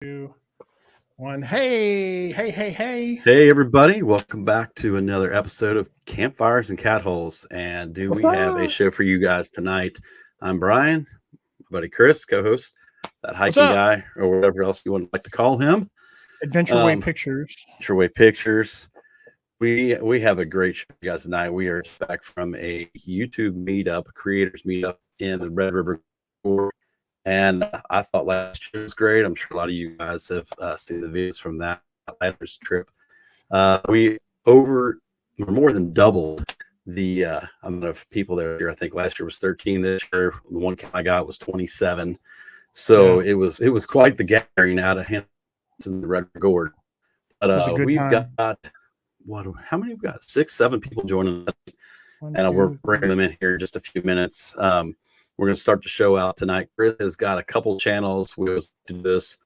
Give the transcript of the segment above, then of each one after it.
2, 1. Hey, hey, hey, hey. Hey, everybody. Welcome back to another episode of Campfires and Catholes. And we have a show for you guys tonight. I'm Brian, my buddy Chris, co-host, that hiking guy, or whatever else you would like to call him. Adventure Way Pictures. Adventure Way Pictures. We have a great show for you guys tonight. We are back from a YouTube meetup, creators meetup in the Red River Gorge. And I thought last year was great. I'm sure a lot of you guys have seen the videos from that last trip. We more than doubled the amount of people there. I think last year was 13. This year, the one I got was 27. So it was quite the gathering out of Hanson in the Red River Gorge. But we've got how many? We've got 6, 7 people joining us, and we're bringing them in here in just a few minutes. We're going to start the show out tonight. Chris has got a couple channels. We always do this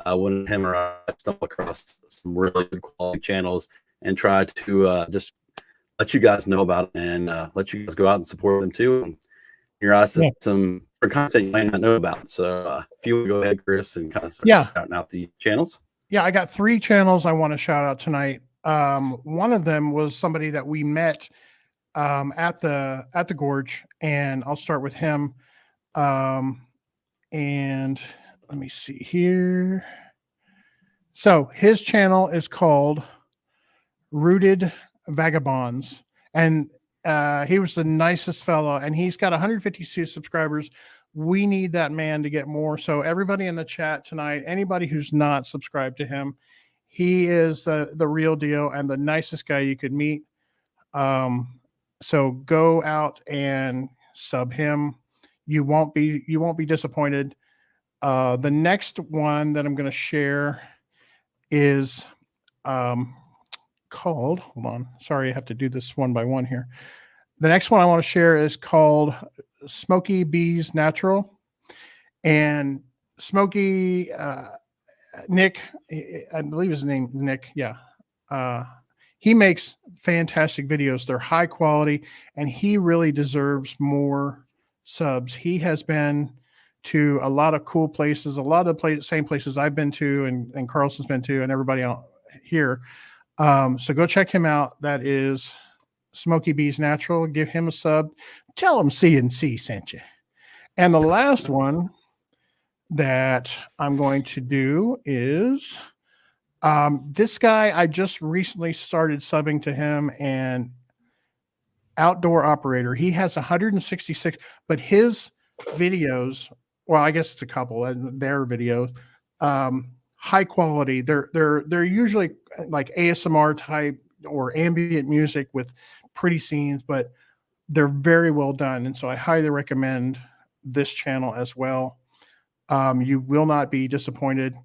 when him or I stumble across some really good quality channels and try to just let you guys know about it and let you guys go out and support them too. And your eyes some content you might not know about. So if you would go ahead, Chris, and kind of start shouting out the channels. Yeah, I got 3 channels I want to shout out tonight. One of them was somebody that we met at the Gorge, and I'll start with him. And let me see here. So his channel is called Rooted Vagabonds, and he was the nicest fellow, and he's got 152 subscribers. We need that man to get more. So everybody in the chat tonight, anybody who's not subscribed to him, he is the real deal and the nicest guy you could meet. So go out and sub him. You won't be disappointed. The next one that I'm going to share is called, hold on. Sorry, I have to do this one by one here. The next one I want to share is called Smoky Bees Natural. And Smoky, Nick, I believe his name, Nick. Yeah. He makes fantastic videos. They're high quality, and he really deserves more subs. He has been to a lot of cool places, a lot of same places I've been to and Carlson's been to, and everybody out here. So go check him out. That is Smoky Bees Natural. Give him a sub. Tell him C&C sent you. And the last one that I'm going to do is this guy. I just recently started subbing to him, and Outdoor Operator. He has 166, but his videos, well, I guess it's a couple, their videos, high quality. They're usually like ASMR type or ambient music with pretty scenes, but they're very well done. And so I highly recommend this channel as well. You will not be disappointed.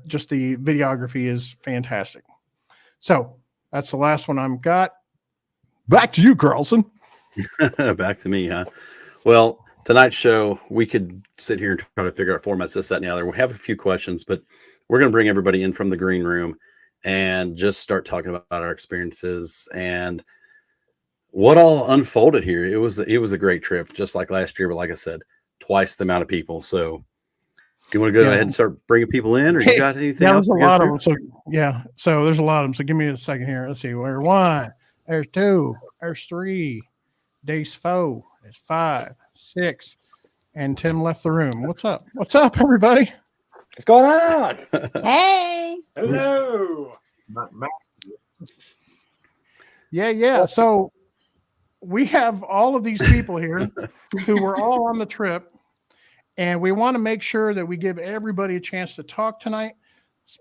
Just the videography is fantastic. So that's the last one I've got. Back to you, Carlson. Back to me, huh? Well, tonight's show, we could sit here and try to figure out formats, this, that, and the other. We have a few questions, but we're going to bring everybody in from the green room and just start talking about our experiences and what all unfolded here. It was a great trip, just like last year, but like I said, twice the amount of people. So do you want to go ahead and start bringing people in, or you got anything else? There's a lot of them. So so there's a lot of them. So give me a second here. Let's see. There's 1, there's 2, there's 3, there's 4, there's 5, 6, and Tim left the room. What's up? What's up, everybody? What's going on? Hey. Hello. Yeah. So we have all of these people here who were all on the trip, and we want to make sure that we give everybody a chance to talk tonight.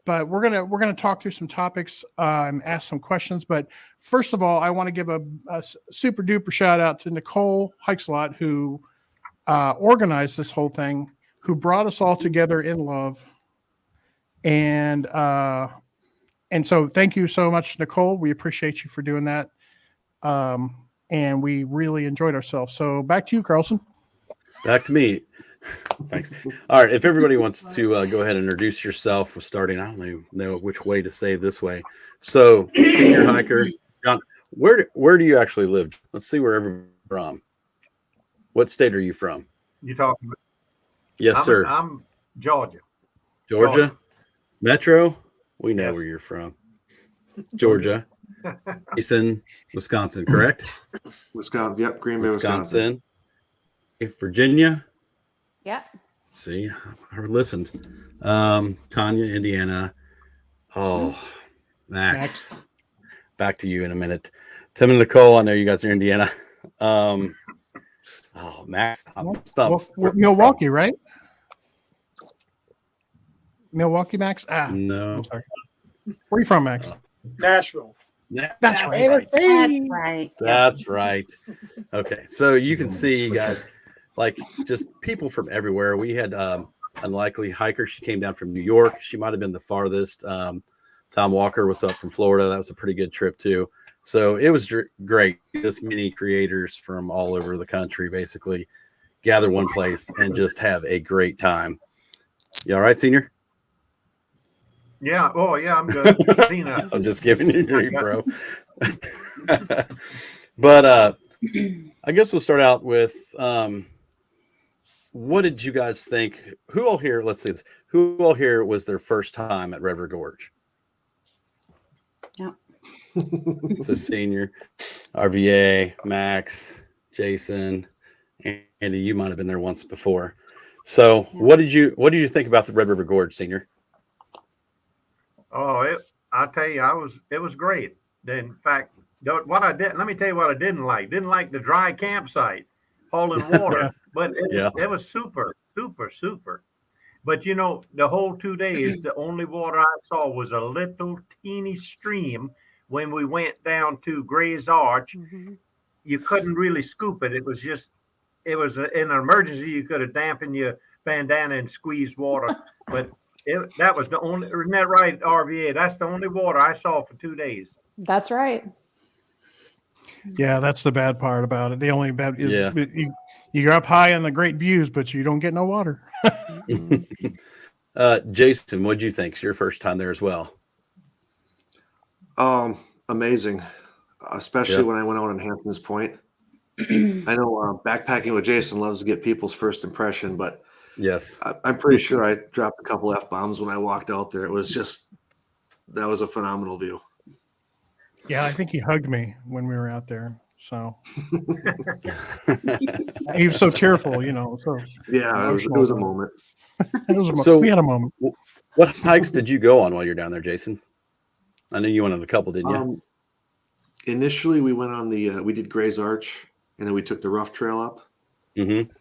But we're gonna talk through some topics and ask some questions. But first of all, I want to give a super duper shout out to Nicole Hikeslot, who organized this whole thing, who brought us all together in love. And so thank you so much, Nicole. We appreciate you for doing that. And we really enjoyed ourselves. So back to you, Carlson. Back to me. Thanks. All right. If everybody wants to go ahead and introduce yourself, we're starting. I don't even know which way to say this way. So, senior hiker, John, where do you actually live? Let's see where everyone's from. What state are you from? You talking about? Yes, sir. I'm Georgia. Georgia? Metro, we know Yes. where you're from. Georgia. Jason, Wisconsin, correct? Wisconsin. Yep, Green Bay, Wisconsin. Virginia. Yep. See, I listened. Tanya, Indiana. Oh, Max. Back to you in a minute. Tim and Nicole, I know you guys are Indiana. Max. Milwaukee, right? Milwaukee, Max? No. I'm sorry. Where are you from, Max? Nashville. That's right. That's right. That's right. Okay, so you can see, guys, like just people from everywhere. We had unlikely hiker. She came down from New York. She might have been the farthest. Tom Walker was up from Florida. That was a pretty good trip too. So it was great. This many creators from all over the country basically gather one place and just have a great time. You all right, Senior? Yeah. Oh, yeah. I'm good. Cena. I'm just giving you grief, bro. But I guess we'll start out with what did you guys think? Who all here? Let's see this. Who all here was their first time at Red River Gorge? Yep. So Senior, RVA, Max, Jason, Andy, you might have been there once before. So what did you think about the Red River Gorge, Senior? Oh, I'll tell you, it was great. In fact, what I did, let me tell you what I didn't like. Didn't like the dry campsite, hauling water, but it was super, super, super. But you know, the whole 2 days, the only water I saw was a little teeny stream. When we went down to Gray's Arch, you couldn't really scoop it. It was in an emergency. You could have dampened your bandana and squeezed water, but that was the only. Isn't that right, RVA? That's the only water I saw for 2 days. That's right. Yeah, that's the bad part about it. The only bad is you're up high on the great views, but you don't get no water. Jason, what'd you think? It's your first time there as well. Amazing, especially when I went out on Hampton's Point. I know backpacking with Jason loves to get people's first impression, but yes, I'm pretty sure I dropped a couple F-bombs when I walked out there. It was that was a phenomenal view. Yeah, I think he hugged me when we were out there. So he was so tearful, you know. So yeah, it was a moment. So we had a moment. What hikes did you go on while you're down there, Jason? I know you went on a couple, didn't you? Initially, we went on we did Gray's Arch, and then we took the rough trail up. Mm-hmm.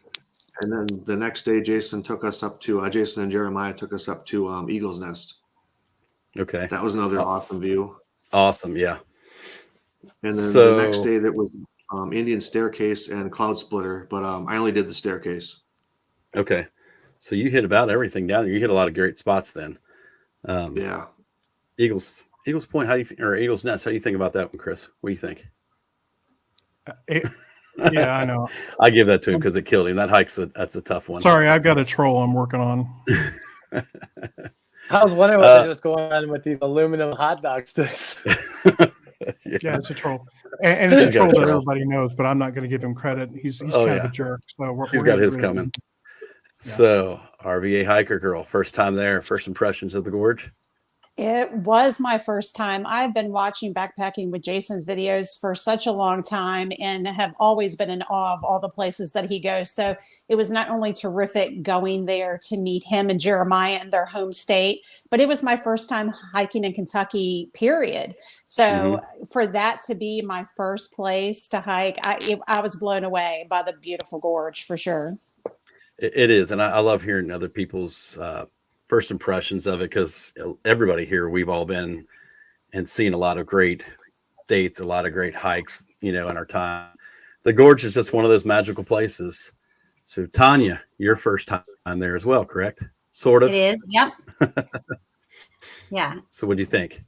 And then the next day, Jason and Jeremiah took us up to Eagle's Nest. Okay. That was another awesome view. Awesome, yeah. And then the next day, that was Indian Staircase and Cloud Splitter, but I only did the staircase. Okay. So you hit about everything down there. You hit a lot of great spots then. Yeah. Eagles Point, or Eagle's Nest, how do you think about that one, Chris? What do you think? Yeah, I know. I give that to him because it killed him. That's a tough one. Sorry, I've got a troll I'm working on. I was wondering what was going on with these aluminum hot dog sticks. Yeah, it's a troll. And it's a troll that everybody knows, but I'm not going to give him credit. He's kind of a jerk. So he's got his coming. Yeah. So, RVA hiker girl, first time there, first impressions of the gorge? It was my first time. I've been watching Backpacking with Jason's videos for such a long time and have always been in awe of all the places that he goes. So it was not only terrific going there to meet him and Jeremiah in their home state, but it was my first time hiking in Kentucky, period. So for that to be my first place to hike, I was blown away by the beautiful gorge for sure. It is. And I love hearing other people's first impressions of it, because everybody here, we've all been and seen a lot of great dates, a lot of great hikes, in our time. The gorge is just one of those magical places. So Tanya, your first time there as well, correct? Sort of. It is. Yep. Yeah. So what do you think?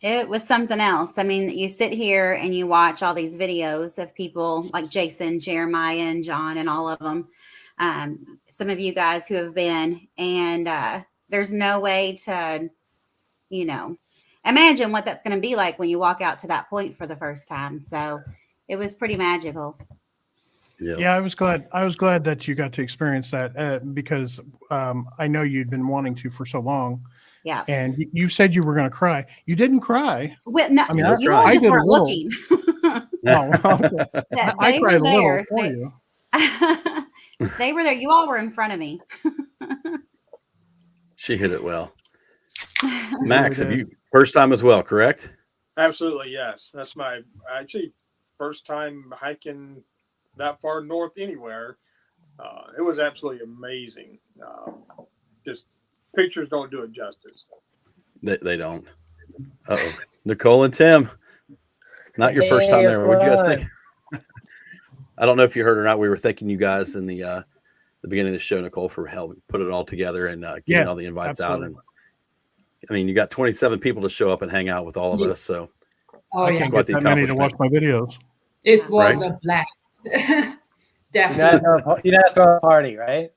It was something else. I mean, you sit here and you watch all these videos of people like Jason, Jeremiah, and John, and all of them. Some of you guys who have been, and there's no way to, imagine what that's going to be like when you walk out to that point for the first time. So it was pretty magical. Yeah, I was glad that you got to experience that because I know you'd been wanting to for so long. Yeah. And you said you were going to cry. You didn't cry. Well, no, I mean, you all I just did a weren't little. looking. No, okay. I They cried were a little there. for you. They were there. You all were in front of me. She hit it well. You Max, really have did. you first time as well, correct? Absolutely, yes. That's my actually first time hiking that far north anywhere. It was absolutely amazing. Just pictures don't do it justice. They don't. Uh-oh. Nicole and Tim. Not your first time there. What do you guys think? I don't know if you heard or not. We were thanking you guys in the beginning of the show, Nicole, for helping put it all together and getting all the invites out. And I mean, you got 27 people to show up and hang out with all of us. So Oh, I yeah. can't quite get the that many to watch accomplishment. my videos. It was Right? a blast. You know Definitely. how to throw a party, right?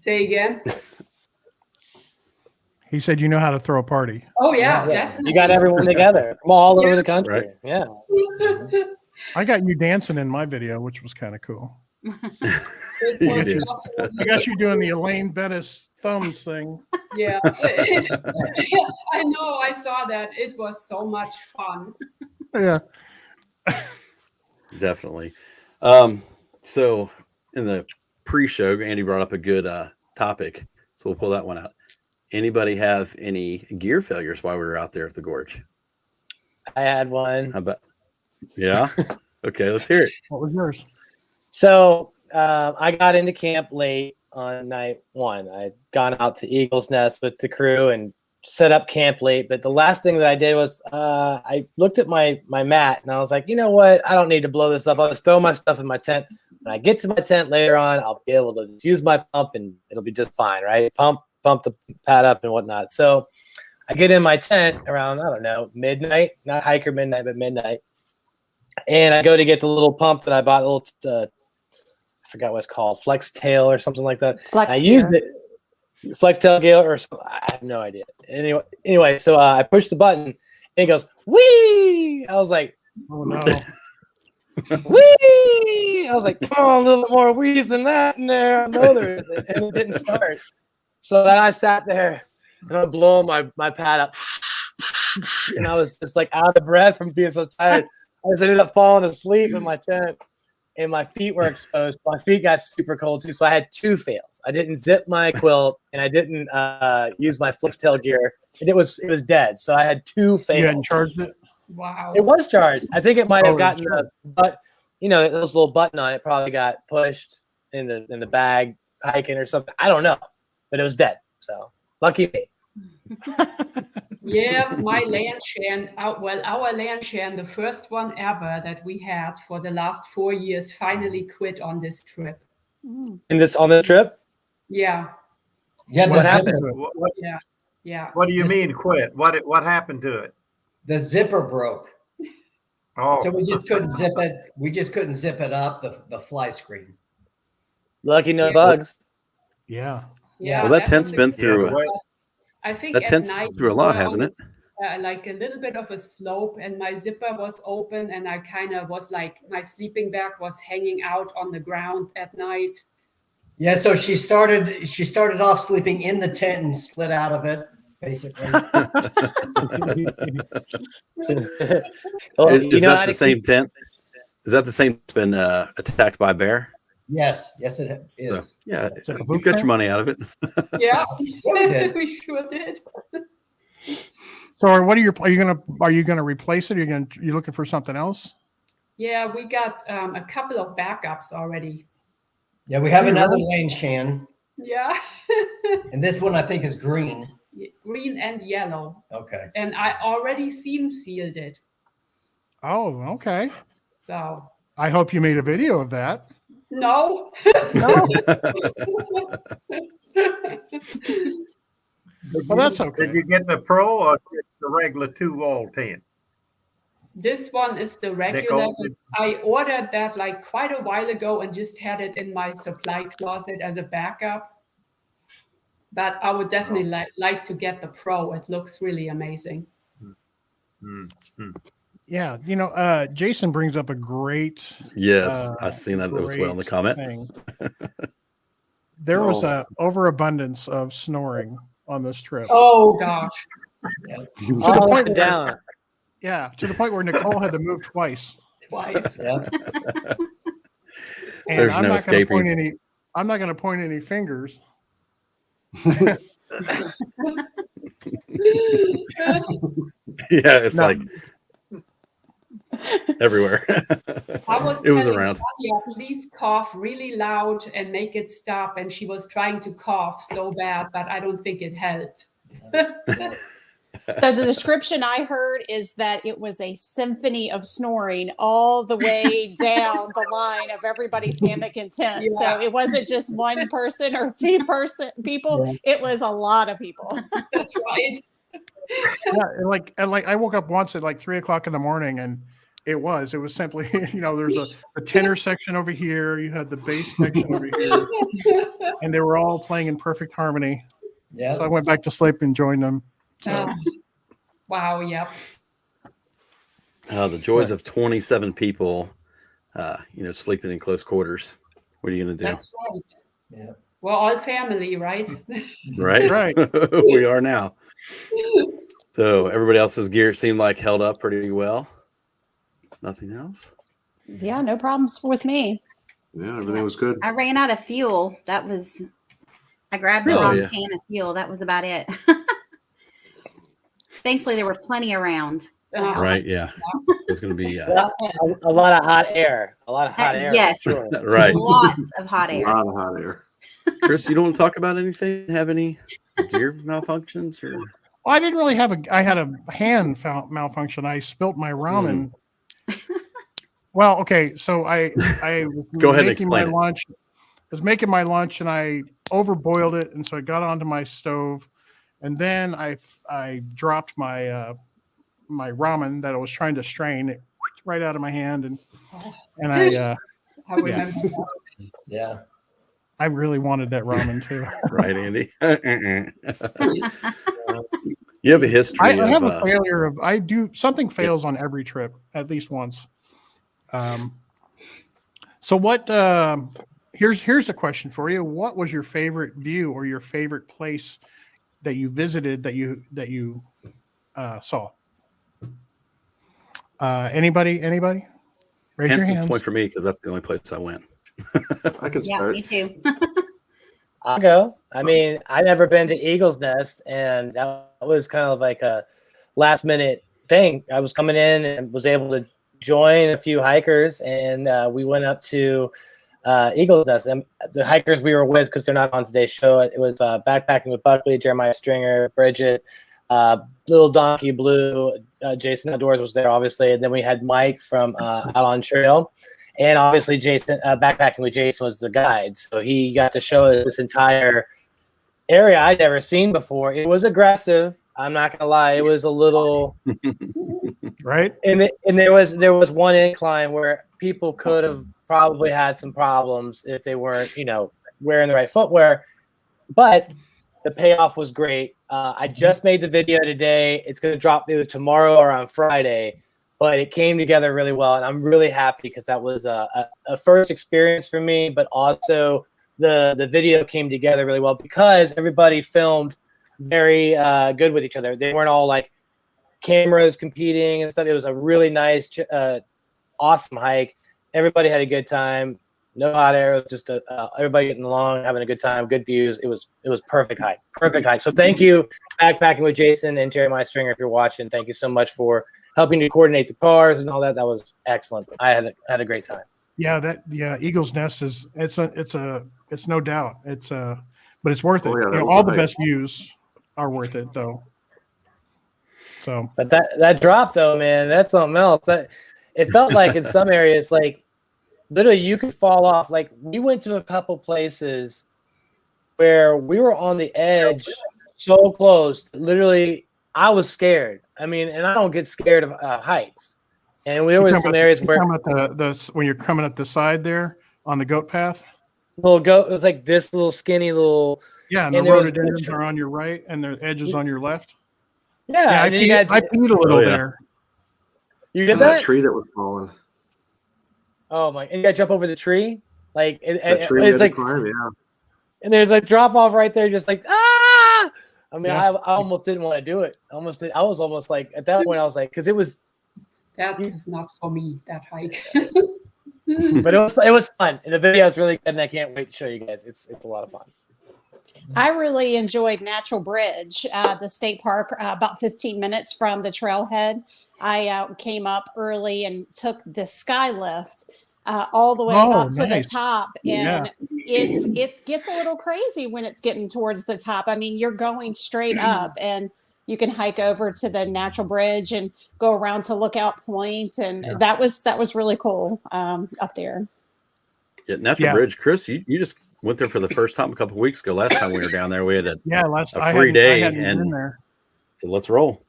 Say again. He said, you know how to throw a party. Oh, yeah, definitely. You got everyone together from all over the country. Right. Yeah. I got you dancing in my video, which was kind of cool. It You was did. definitely- I got you doing the Elaine Bettis thumbs thing. Yeah. I know. I saw that. It was so much fun. Yeah. Definitely. So in the pre-show, Andy brought up a good topic. So we'll pull that one out. Anybody have any gear failures while we were out there at the gorge? I had one. How about? Yeah. Okay, let's hear it. What was yours? So I got into camp late on night one. I'd gone out to Eagle's Nest with the crew and set up camp late. But the last thing that I did was I looked at my mat and I was like, you know what? I don't need to blow this up. I'll just throw my stuff in my tent. When I get to my tent later on, I'll be able to just use my pump and it'll be just fine, right? Pump the pad up and whatnot. So I get in my tent around, I don't know, midnight, not hiker midnight, but midnight. And I go to get the little pump that I bought, I forgot what it's called, Flex Tail or something like that. Flex I used gear. it, Flex Tail Gale or something. I have no idea. Anyway, so I pushed the button and it goes, whee! I was like, Oh, no. whee! I was like, come on, a little more wheeze than that in there. I know there isn't. And it didn't start. So then I sat there and I'm blowing my pad up. And I was just like out of breath from being so tired. I just ended up falling asleep in my tent and my feet were exposed. My feet got super cold too. So I had two fails. I didn't zip my quilt and I didn't use my flex tail gear. And it was dead. So I had two fails. You hadn't charged it? Wow. It was charged. I think it might have Oh, gotten sure. but those little button on it probably got pushed in the bag hiking or something. I don't know. But it was dead. So lucky me. Yeah, my land shan, our land shan, the first one ever that we had for the last 4 years, finally quit on this trip. On the trip? Yeah, Yeah, What the happened zipper, to it? yeah. What do you Just- mean quit? What happened to it? the zipper broke. Oh, So we just couldn't zip it. We just couldn't zip it up the fly screen. Lucky no Yeah. bugs. Yeah. Yeah, Well, that tent's was a been good through one. I think that at tent's night through a lot, we were hasn't on it? this, like a little bit of a slope, and my zipper was open, and I kind of was like my sleeping bag was hanging out on the ground at night. Yeah, so she started off sleeping in the tent and slid out of it, basically. Well, Is how that to the same tent? Is that the same that's been attacked by a bear? Yes, it is. So yeah, Is it a you boot got your camp? money out of it. Yeah, we did. we sure did. So what are you gonna replace it? You looking for something else? Yeah, we got a couple of backups already. Yeah, we have Hey, another really? lane shan, Yeah, and this one I think is green. green and yellow, Okay. and I already seam sealed it. Oh, okay. So I hope you made a video of that. no, No. Well, that's okay. Did you get the pro or just the regular 2-wall tent? this one is the regular. Nicole? I ordered that like quite a while ago and just had it in my supply closet as a backup. But I would definitely like to get the pro. It looks really amazing. Yeah, Jason brings up a great. Yes, I've seen that as well in the great comment. thing. There was a overabundance of snoring on this trip. Oh gosh. To the All point went where, down. yeah, to the point where Nicole had to move twice. Twice. Yeah. And There's I'm no not going to point escaping. any. I'm not going to point any fingers. Yeah, it's No. like everywhere. I was It was telling around. Claudia, please cough really loud and make it stop. And she was trying to cough so bad, but I don't think it helped. So the description I heard is that it was a symphony of snoring all the way down the line of everybody's hammock and tent. Yeah. So it wasn't just one person or two people. It was a lot of people. That's right. Yeah, and like I woke up once at like 3 o'clock in the morning, and it was simply, there's a tenor section over here, you had the bass section over here, and they were all playing in perfect harmony. Yeah. So I went back to sleep and joined them. So, Wow. Yep. The joys of 27 people, sleeping in close quarters. What are you going to do? That's right. Yeah. We're all family, right? Right? Right. We are now. So everybody else's gear seemed like held up pretty well. Nothing else? Yeah, no problems with me. Yeah, everything was good. I ran out of fuel. I grabbed the Oh, wrong yeah. can of fuel. That was about it. Thankfully, there were plenty around. Right? Yeah. It's going to be a lot of hot air. A lot of hot air. Yes. for sure. right. Lots of hot A air. lot of hot air. Chris, you don't want to talk about anything? Have any gear malfunctions? Or well, I didn't really I had a hand malfunction. I spilt my ramen. Well, okay, so I was Go ahead and making my explain it. lunch. I was making my lunch and I overboiled it, and so it got onto my stove, and then I dropped my my ramen that I was trying to strain it right out of my hand, and I I remember that. Yeah. I really wanted that ramen too. right, Andy? You have a history I have of a failure of something fails on every trip at least once. So what? Here's a question for you. What was your favorite view or your favorite place that you visited that you saw? Anybody? Raise your Hanson's hands. point for me because that's the only place I went. I can Yeah, start. me too. I'll go. I mean, I've never been to Eagle's Nest, and that was kind of like a last minute thing. I was coming in and was able to join a few hikers, and we went up to Eagle's Nest. And the hikers we were with, because they're not on today's show, it was Backpacking with Buckley, Jeremiah Stringer, Bridget, Little Donkey Blue, Jason Outdoors was there, obviously. And then we had Mike from Out on Trail. And obviously, Jason, Backpacking with Jason was the guide. So he got to show us this entire area I'd never seen before. It was aggressive. I'm not going to lie. It was a little right. And there was one incline where people could have probably had some problems if they weren't, wearing the right footwear. But the payoff was great. I just made the video today. It's going to drop either tomorrow or on Friday. But it came together really well, and I'm really happy because that was a first experience for me. But also, the video came together really well because everybody filmed very good with each other. They weren't all like cameras competing and stuff. It was a really nice, awesome hike. Everybody had a good time. No hot air. It was just everybody getting along, having a good time, good views. It was perfect hike. Perfect hike. So thank you, Backpacking with Jason and Jeremiah Stringer, if you're watching. Thank you so much for helping to coordinate the cars and all that. That was excellent. I had a great time. Yeah, Eagle's Nest it's no doubt. But it's worth it. Oh, yeah, All the best views are worth it though. So But that drop though, man, that's something else. That it felt like in some areas, like literally you could fall off. Like we went to a couple places where we were on the edge so close, literally I was scared. I mean, and I don't get scared of heights. And there were some areas where when you're coming up the side there on the goat path. it was like this little skinny little. Yeah, and the rhododendrons are on your right, and the edges on your left. Yeah, I peed a little there. You did that that? tree that was falling. Oh my! And you got to jump over the tree, like That tree it's like climb, yeah. And there's a drop off right there, just like I mean, I almost didn't want to do it. I was almost like, at that point, I was like, because it was. That is not for me, that hike. But it was fun. And the video is really good, and I can't wait to show you guys. It's a lot of fun. I really enjoyed Natural Bridge, the state park, about 15 minutes from the trailhead. I came up early and took the sky lift all the way up to the top, and it gets a little crazy when it's getting towards the top. I mean, you're going straight up, and you can hike over to the Natural Bridge and go around to Lookout Point, and that was really cool up there. Yeah, Natural Bridge, Chris, you just went there for the first time a couple of weeks ago. Last time we were down there, we had a free day, and so let's roll.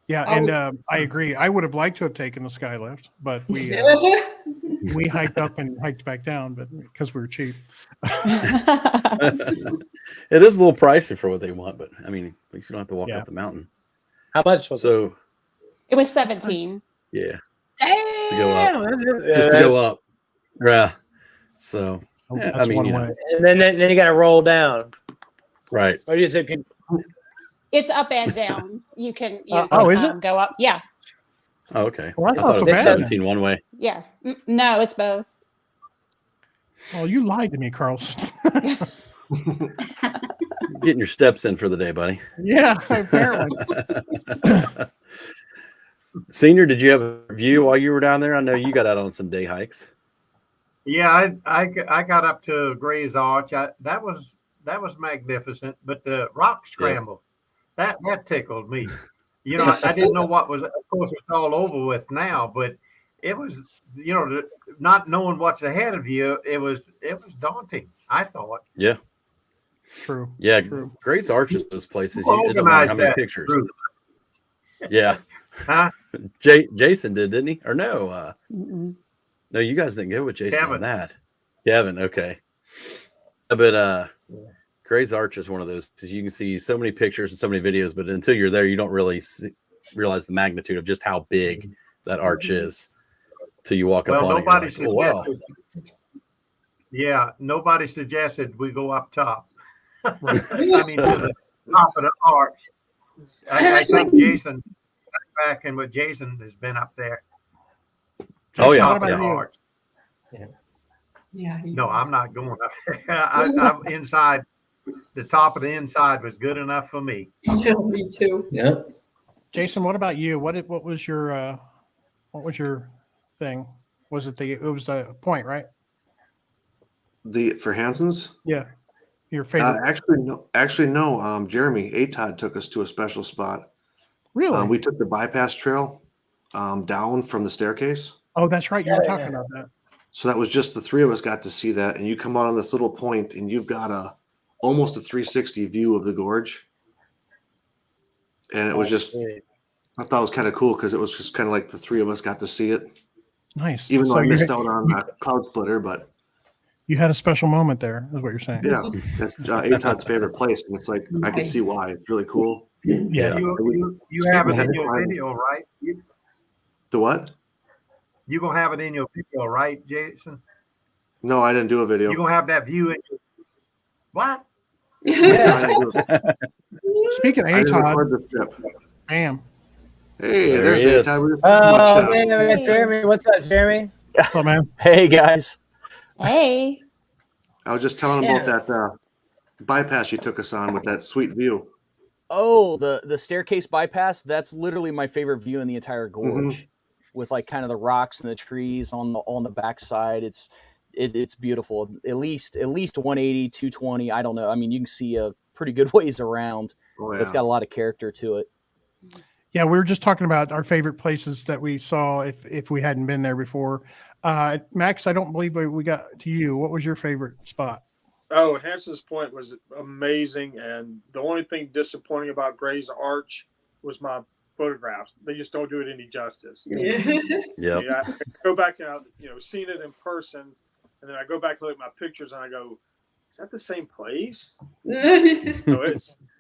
Yeah, and I agree. I would have liked to have taken the sky lift, but we hiked up and hiked back down, but because we were cheap. It is a little pricey for what they want, but I mean, at least you don't have to walk up the mountain. How much was it? It was 17. Yeah. Damn! To go up. Just to go up. Yeah. So I mean, and then you got to roll down. Right. Or you said it's up and down. You can is it? go up. Yeah. Oh, okay. Well, I thought it was 17 one way. Yeah. No, it's both. Oh, you lied to me, Carlson. Getting your steps in for the day, buddy. Yeah, apparently. Senior, did you have a view while you were down there? I know you got out on some day hikes. Yeah, I got up to Gray's Arch. That was magnificent. But the rock scramble, that tickled me. You know, I didn't know what was. Of course, it's all over with now, but it was, you know, not knowing what's ahead of you. It was daunting, I thought. Yeah. True. Yeah. True. Gray's Arch is those places. You don't know how many pictures. Yeah. Huh? Jason didn't he? Or no? No, you guys didn't go with Jason on that. Kevin, okay. But Gray's Arch is one of those, because you can see so many pictures and so many videos, but until you're there, you don't really realize the magnitude of just how big that arch is till you walk up on it. Nobody suggested. Oh, wow. Yeah, nobody suggested we go up top. I mean, to the top of the arch. I think Jason, back and with Jason has been up there. Oh yeah, arch. Yeah. No, I'm not going up there. I'm inside. The top of the inside was good enough for me. Me too. Yeah. Jason, what about you? What was your thing? Was it it was a point, right? For Hanson's? Yeah. Your favorite? Actually, no. Jeremy Todd took us to a special spot. Really? We took the bypass trail down from the staircase. Oh, that's right. You were talking about that. So that was just the three of us got to see that, and you come on this little point, and you've got almost a 360 view of the gorge. And it was just, I thought it was kind of cool because it was just kind of like the three of us got to see it. Nice. Even though I missed out on Cloud Splitter, but you had a special moment there, is what you're saying. yeah, that's Todd's favorite place, and it's like I can see why. It's really cool. Yeah. You have it in your video, right? The what? You gonna have it in your video, right, Jason? No, I didn't do a video. You gonna have that view in your what? Speaking of Todd, bam. Hey, there there's he is. Oh man, we got Jeremy. What's up, Jeremy? What's up, man? Hey guys. Hey. I was just telling him about that bypass you took us on with that sweet view. Oh, the staircase bypass, that's literally my favorite view in the entire gorge. With like kind of the rocks and the trees on the backside. It's beautiful. At least 180, 220, I don't know. I mean, you can see a pretty good ways around. Oh, yeah. It's got a lot of character to it. Yeah, we were just talking about our favorite places that we saw if we hadn't been there before. Max, I don't believe we got to you. What was your favorite spot? Oh, Hanson's Point was amazing, and the only thing disappointing about Gray's Arch was my photographs. They just don't do it any justice. Yeah. I go back and I've seen it in person, and then I go back and look at my pictures, and I go, "Is that the same place?" So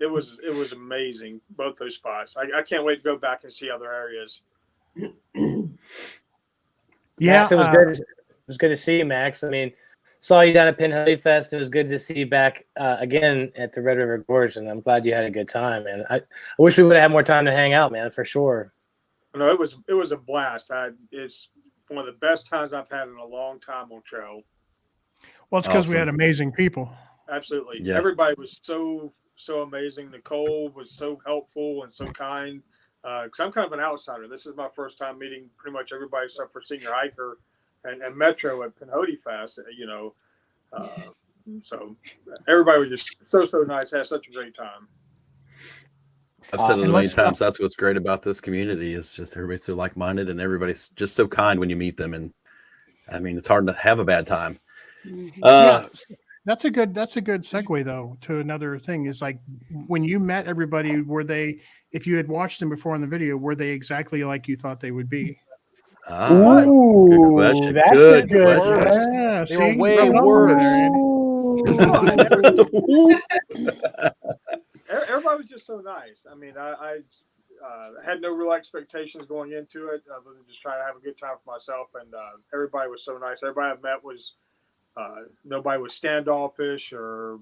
it was amazing, both those spots. I can't wait to go back and see other areas. Yeah, Max, it was good. It was good to see you, Max. I mean, saw you down at Pinhoti Fest. It was good to see you back again at the Red River Gorge, and I'm glad you had a good time. And I wish we would have had more time to hang out, man, for sure. No, it was a blast. It's one of the best times I've had in a long time on trail. Well, it's because we Awesome. had amazing people. Absolutely. Yeah. Everybody was so amazing. Nicole was so helpful and so kind. Because I'm kind of an outsider. This is my first time meeting pretty much everybody except for Senior Hiker and Metro at Pinhoti Fest, you know. So everybody was just so nice. Had such a great time. I've said it a And million let's times. That's what's great about this community is just everybody's so like-minded and everybody's just so kind when you meet them. And I mean, it's hard to have a bad time. Yeah, that's a good segue though to another thing is like when you met everybody, were they, if you had watched them before in the video, were they exactly like you thought they would be? Good question. That's Good a good question. Yeah, They were way Everybody was just so nice. I mean, I had no real expectations going into it other than just trying to have a good time for myself. And everybody was so nice. Everybody I met was nobody was standoffish or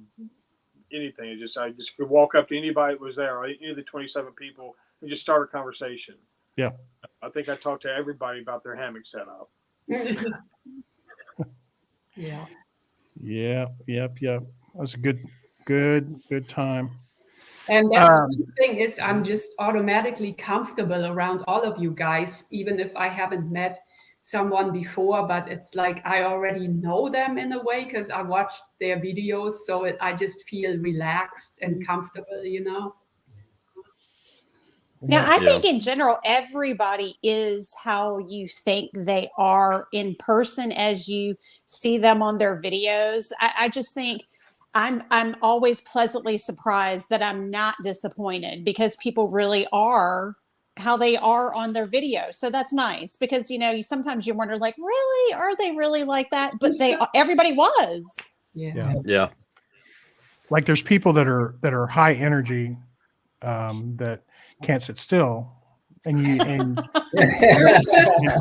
anything. I just could walk up to anybody that was there, or any of the 27 people, and just start a conversation. Yeah. I think I talked to everybody about their hammock setup. Yeah. Yep. That was a good time. And that's one thing is I'm just automatically comfortable around all of you guys, even if I haven't met someone before, but it's like I already know them in a way because I watched their videos. So I just feel relaxed and comfortable, you know? Now, I think in general, everybody is how you think they are in person as you see them on their videos. I just think I'm always pleasantly surprised that I'm not disappointed because people really are how they are on their videos. So that's nice because, you know, sometimes you wonder like, really, are they really like that? But everybody was. Yeah. Like there's people that are high energy that can't sit still. And I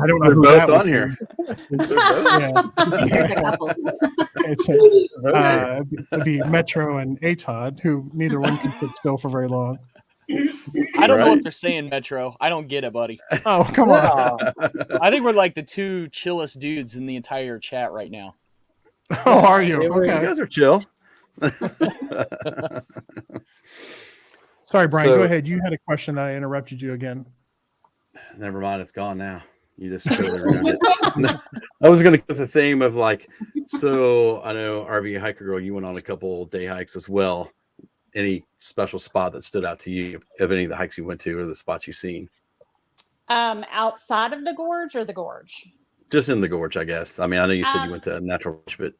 don't know who both that on would here. be. There's a couple. It'd be Metro and Atod, who neither one can sit still for very long. I don't know what they're saying, Metro. I don't get it, buddy. Oh, come on. I think we're like the two chillest dudes in the entire chat right now. Oh, are you? You Okay. guys are chill. Sorry, Brian, So- go ahead. You had a question. I interrupted you again. Never mind, it's gone now. You just totally ruined it. I was going to go with the theme of like, so I know RV Hiker Girl, you went on a couple day hikes as well. Any special spot that stood out to you of any of the hikes you went to or the spots you've seen? Outside of the gorge or the gorge? Just in the gorge, I guess. I mean, I know you said you went to Natural Bridge, but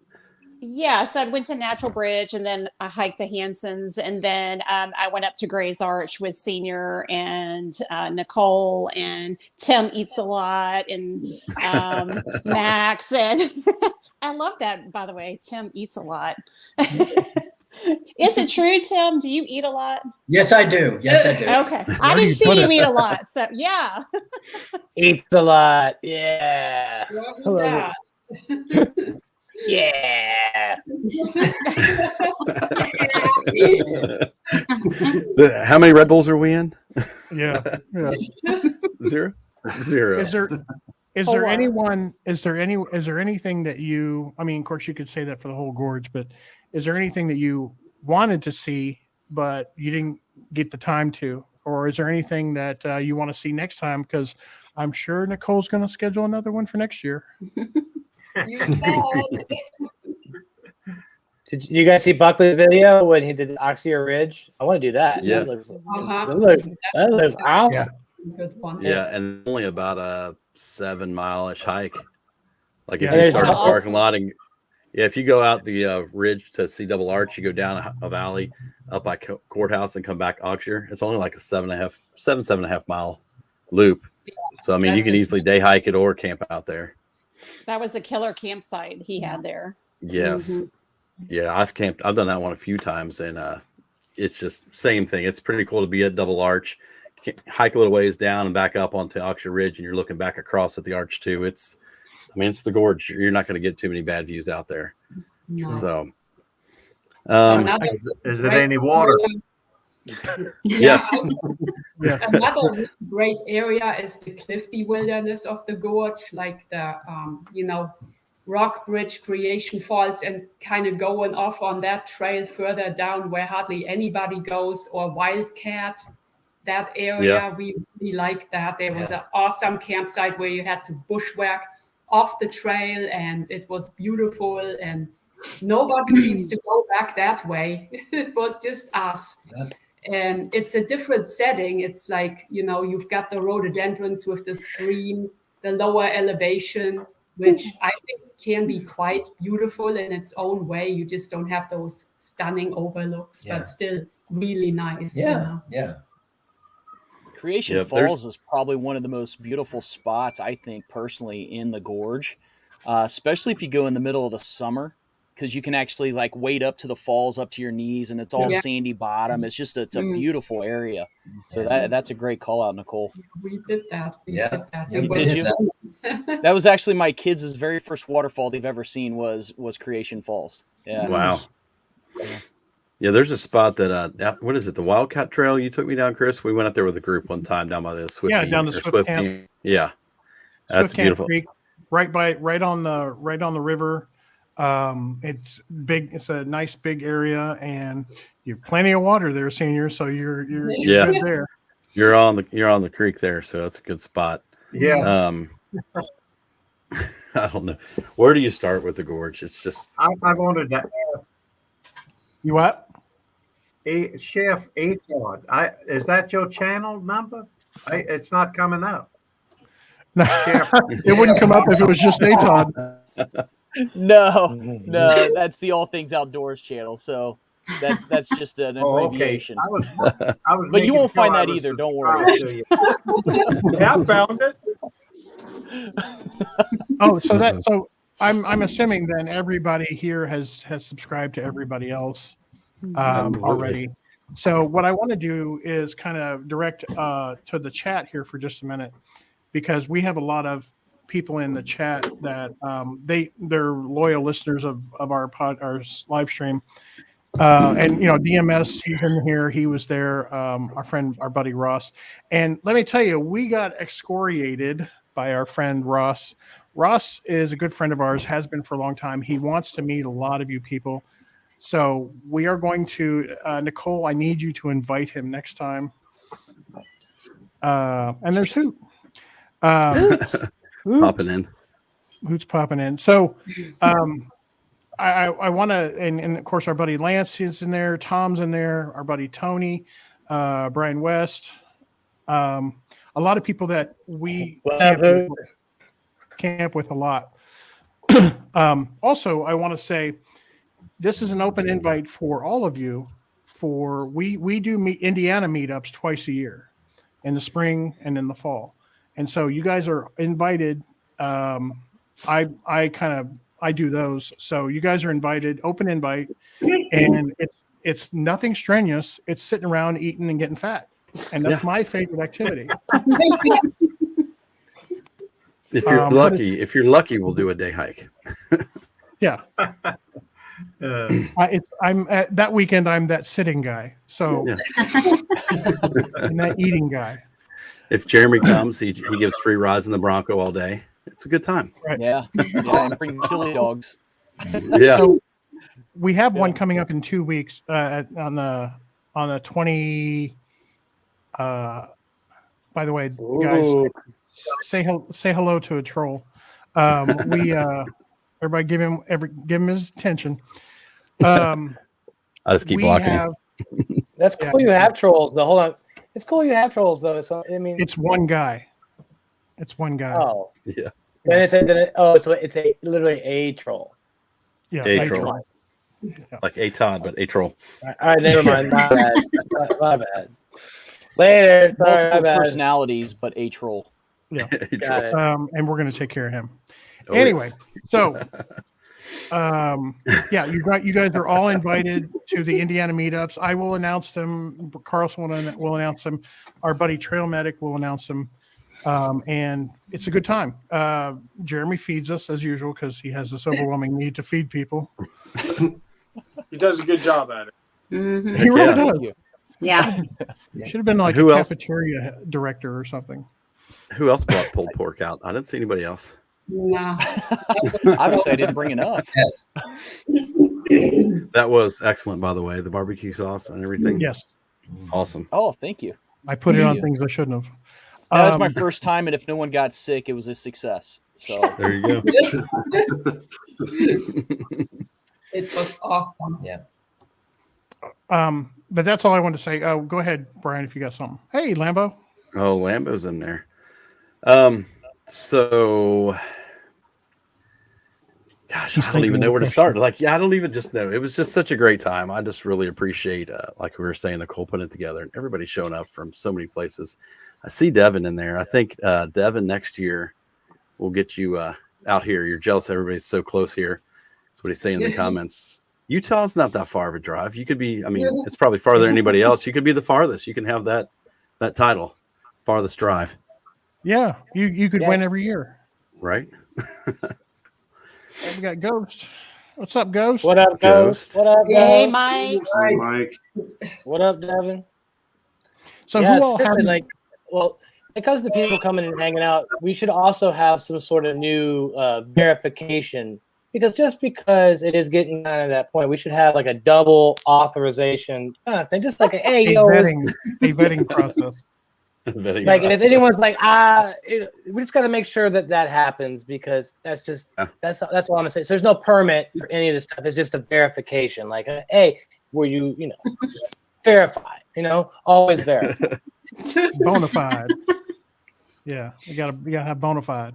Yeah, so I went to Natural Bridge and then I hiked to Hanson's and then I went up to Gray's Arch with Senior and Nicole and Tim Eats a Lot and Max and I love that, by the way. Tim eats a lot. Is it true, Tim? Do you eat a lot? Yes, I do. Yes, I do. Okay. I didn't see you eat a lot. So yeah. Eats a lot. Yeah. Yeah. Yeah. How many Red Bulls are we in? Yeah. Zero. Is there anything that you, I mean, of course you could say that for the whole gorge, but is there anything that you wanted to see, but you didn't get the time to, or is there anything that you want to see next time? Because I'm sure Nicole's going to schedule another one for next year. Did you guys see Buckley's video when he did Oxia Ridge? I want to do that. Yeah. That looks awesome. Good one. Yeah, and only about a 7 mile-ish hike. Like if Yeah, you start in the awesome. parking lot and if you go out the ridge to see Double Arch, you go down a valley up by Courthouse and come back Oxia. It's only like a 7.5 mile loop. So I mean, you can easily day hike it or camp out there. That was a killer campsite he had there. Yes. Yeah, I've done that one a few times, and it's just same thing. It's pretty cool to be at Double Arch, hike a little ways down and back up onto Oxia Ridge, and you're looking back across at the arch too. It's mean, it's the Gorge. You're not going to get too many bad views out there. No. So, is there any water? Yes. Another really great area is the cliffy wilderness of the gorge, like the Rock Bridge, Creation Falls, and kind of going off on that trail further down where hardly anybody goes, or Wildcat. That area, we really like that. There was an awesome campsite where you had to bushwhack off the trail, and it was beautiful, and nobody seems to go back that way. It was just us. And it's a different setting. It's like, you've got the rhododendrons with the stream, the lower elevation, which I think can be quite beautiful in its own way. You just don't have those stunning overlooks, but still really nice. Yeah. Creation Falls is probably one of the most beautiful spots, I think, personally, in the Gorge, especially if you go in the middle of the summer, because you can actually like wade up to the falls up to your knees, and it's all sandy bottom. It's just it's a beautiful area. So that's a great call out, Nicole. We did that. Did you? That was actually my kids' very first waterfall they've ever seen was Creation Falls. Yeah. Wow. Yeah, there's a spot that what is it? The Wildcat Trail you took me down, Chris. We went up there with a group one time down by the Swift. Yeah, down the Swift Camp. Yeah, that's beautiful. Creek, right on the river. It's big. It's a nice big area, and you have plenty of water there, senior. So you're good there. You're on the creek there, so that's a good spot. Yeah. I don't know. Where do you start with the Gorge? It's just. I wanted to ask. You what? Chef Atod. Is that your channel number? It's not coming up. No, it wouldn't come up if it was just Atod. No, that's the All Things Outdoors channel. So that's just an abbreviation. Okay. I was but you won't find that either. Don't worry. Yeah, I found it. So I'm assuming then everybody here has subscribed to everybody else already. So what I want to do is kind of direct to the chat here for just a minute, because we have a lot of people in the chat that they're loyal listeners of our live stream. And DMS, he's in here. He was there. Our buddy Ross. And let me tell you, we got excoriated by our friend Ross. Ross is a good friend of ours, has been for a long time. He wants to meet a lot of you people. So we are going to, Nicole, I need you to invite him next time. And there's Hoot. Popping in. Hoot's popping in. So I want to, and of course our buddy Lance is in there. Tom's in there. Our buddy Tony, Brian West. A lot of people that we camp with a lot. Also, I want to say this is an open invite for all of you. We do Indiana meetups twice a year, in the spring and in the fall, and so you guys are invited. I do those, so you guys are invited. Open invite, and it's nothing strenuous. It's sitting around eating and getting fat, and that's my favorite activity. If you're lucky, we'll do a day hike. Yeah. I'm at that weekend. I'm that sitting guy. So and that eating guy. If Jeremy comes, he gives free rides in the Bronco all day. It's a good time. Right. Yeah. And bring chili dogs. Yeah. So we have one coming up in 2 weeks on the 20. By the way, guys, say hello to a troll. Everybody give him his attention. I just keep blocking. That's cool. You have trolls though. Hold on. It's cool you have trolls though. So it's one guy. Oh yeah. Then it's literally a troll. Yeah, a troll. Like a Todd, but a troll. All right, never mind. My bad. My bad. Later. Sorry, multiple personalities, but a troll. Yeah. Got it. And we're going to take care of him. Oh, anyway, yes. So you guys are all invited to the Indiana meetups. I will announce them. Carlson will announce them. Our buddy Trail Medic will announce them. And it's a good time. Jeremy feeds us as usual because he has this overwhelming need to feed people. He does a good job at it. Mhm. He really Yeah. does. Yeah. Should have been like Who a else? cafeteria director or something. Who else brought pulled pork out? I didn't see anybody else. No. Obviously, I didn't bring enough. Yes. That was excellent, by the way. The barbecue sauce and everything. Yes, Awesome. Oh, thank you. I put it on Yeah. things I shouldn't have. That was my first time, and if no one got sick, it was a success. So There you go. It was awesome. Yeah. But that's all I wanted to say. Oh, go ahead, Brian, if you got something. Hey, Lambo. Oh, Lambo's in there. So gosh, I don't even know where to start. Like, yeah, I don't even just know. It was just such a great time. I just really appreciate, like we were saying, Nicole putting it together and everybody showing up from so many places. I see Devin in there. I think Devin next year will get you out here. You're jealous everybody's so close here. That's what he's saying in the comments. Utah's not that far of a drive. You could be, I mean, it's probably farther than anybody else. You could be the farthest. You can have that title, farthest drive. Yeah, you could win every year. Right? We got Ghost. What's up, Ghost? What up, Ghost? What up, Hey, Ghost? Mike. Hi, Mike. What up, Devin? So Yeah, who all seriously, have like, well, when it comes to people coming and hanging out, we should also have some sort of new verification, because just because it is getting kind of that point, we should have like a double authorization kind of thing, just like a vetting process. Like, and if anyone's like, we just got to make sure that happens, because that's just that's all I'm gonna say. So there's no permit for any of this stuff. It's just a verification. Like, hey, were you just verified? Always verify. Bona fide. Yeah, you gotta have bona fide.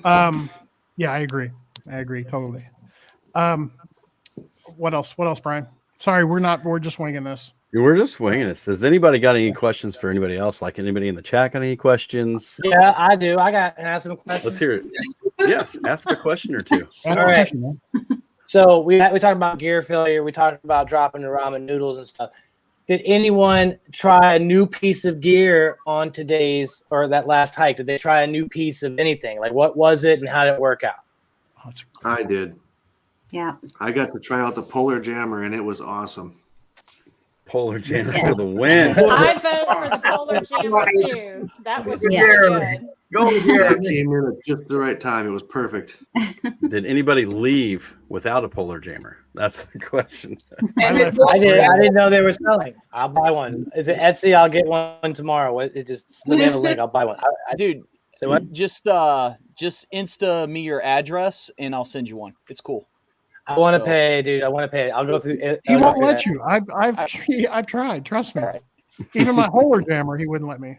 Yeah, I agree totally. What else, Brian? Sorry, we're just winging this. We're just winging this. Has anybody got any questions for anybody else? Like, anybody in the chat got any questions? Yeah, I do. I got to ask some questions. Let's hear it. Yes, ask a question or two. All right. So we talked about gear failure. We talked about dropping the ramen noodles and stuff. Did anyone try a new piece of gear on today's or that last hike? Did they try a new piece of anything? Like, what was it and how did it work out? I did. Yeah. I got to try out the Polar Jammer, and it was awesome. Polar Jammer for the win. I vote for the Polar Jammer too. That was really good. That came in at just the right time. It was perfect. Did anybody leave without a Polar Jammer? That's the question. I didn't know they were selling. I'll buy one. Is it Etsy? I'll get one tomorrow. It just let me have a link. I'll buy one. Dude, say what? Just Insta me your address and I'll send you one. It's cool. I want to pay, dude. I want to pay. I'll go through it. He won't let you. I've tried. Trust me. Even my Polar Jammer, he wouldn't let me.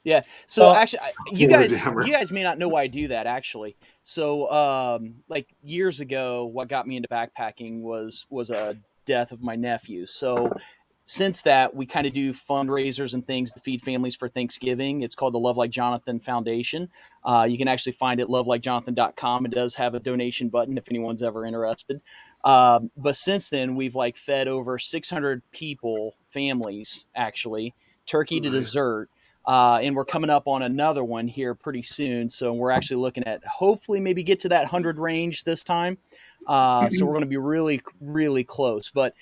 Yeah. So actually, you guys may not know why I do that. Actually, so like years ago, what got me into backpacking was a death of my nephew. So since that, we kind of do fundraisers and things to feed families for Thanksgiving. It's called the Love Like Jonathan Foundation. You can actually find it lovelikejonathan.com. It does have a donation button if anyone's ever interested. But since then, we've fed over 600 people, families, actually, turkey to dessert. And we're coming up on another one here pretty soon. So we're actually looking at hopefully maybe get to that 100 range this time. So we're going to be really, really close. But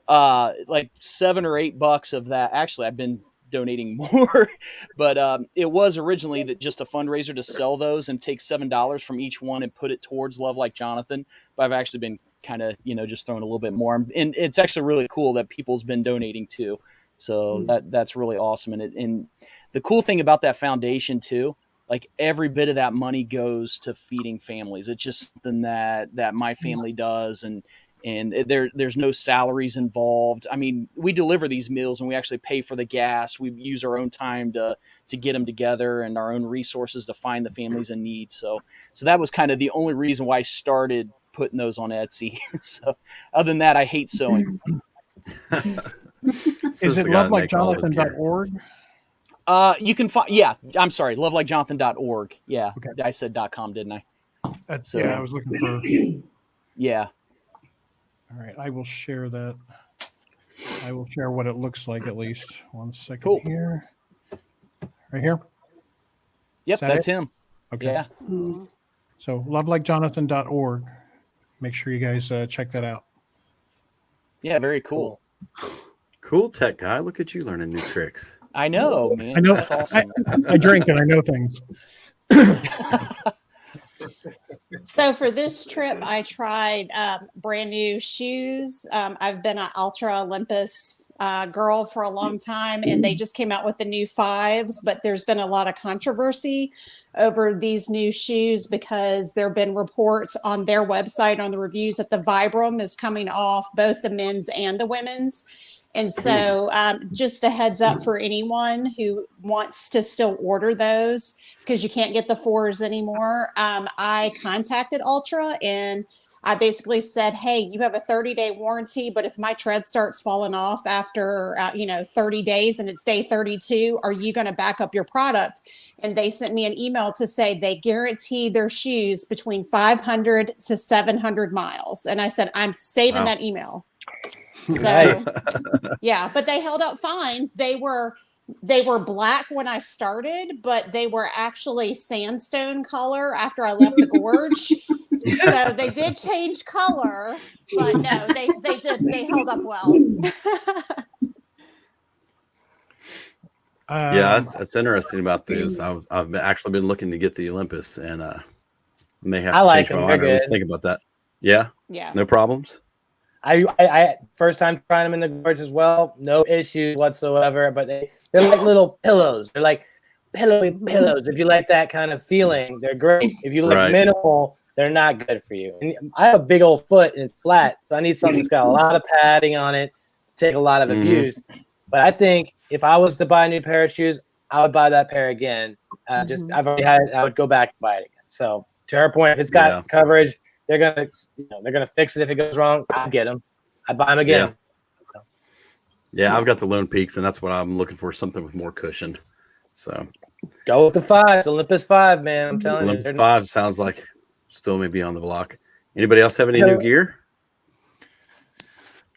like $7 or $8 of that. Actually, I've been donating more, but it was originally that just a fundraiser to sell those and take $7 from each one and put it towards Love Like Jonathan. But I've actually been kind of, just throwing a little bit more, and it's actually really cool that people's been donating too. So that's really awesome. And the cool thing about that foundation too, like every bit of that money goes to feeding families. It's just something that my family does. And there's no salaries involved. I mean, we deliver these meals and we actually pay for the gas. We use our own time to get them together and our own resources to find the families in need. So that was kind of the only reason why I started putting those on Etsy. So other than that, I hate sewing. Is it lovelikejonathan.org? You can find, I'm sorry, lovelikejonathan.org. Yeah. Okay. I said .com, didn't I? Yeah, I was looking for. Yeah. All right, I will share that. I will share what it looks like at least. 1 second cool. here. Right here. Yep, that that's it? him. Okay. Yeah. So lovelikejonathan.org. Make sure you guys check that out. Yeah, very cool. Cool tech guy. Look at you learning new tricks. I know, man. I know. That's awesome. I drink and I know things. So for this trip, I tried brand new shoes. I've been an Ultra Olympus girl for a long time, and they just came out with the new 5s, but there's been a lot of controversy over these new shoes because there have been reports on their website on the reviews that the Vibram is coming off both the men's and the women's. And so just a heads up for anyone who wants to still order those, because you can't get the 4s anymore. I contacted Ultra and I basically said, hey, you have a 30-day warranty, but if my tread starts falling off after 30 days and it's day 32, are you going to back up your product? And they sent me an email to say they guarantee their shoes between 500 to 700 miles. And I said, I'm saving that email. So Nice. yeah, but they held up fine. They were black when I started, but they were actually sandstone color after I left the gorge. So they did change color, but no, they held up well. Yeah, that's interesting about those. I've actually been looking to get the Olympus, and may have to like change my them. mind. They're At least good. think about that. Yeah, Yeah. no problems. I first time trying them in the gorge as well, no issues whatsoever. But they're like little pillows. They're like pillowy pillows. If you like that kind of feeling, they're great. If you like Right. minimal, they're not good for you. And I have a big old foot and it's flat, so I need something that's got a lot of padding on it to take a lot of abuse. But I think if I was to buy a new pair of shoes, I would buy that pair again. I've already had it. I would go back and buy it again. So to her point, if it's got coverage, they're gonna fix it if it goes wrong. I'd get them. I'd buy them again. Yeah, I've got the Lone Peaks, and that's what I'm looking for, something with more cushion. So go with the 5s, Olympus 5, man. I'm telling Olympus you. 5 sounds like still maybe on the block. Anybody else have any new gear?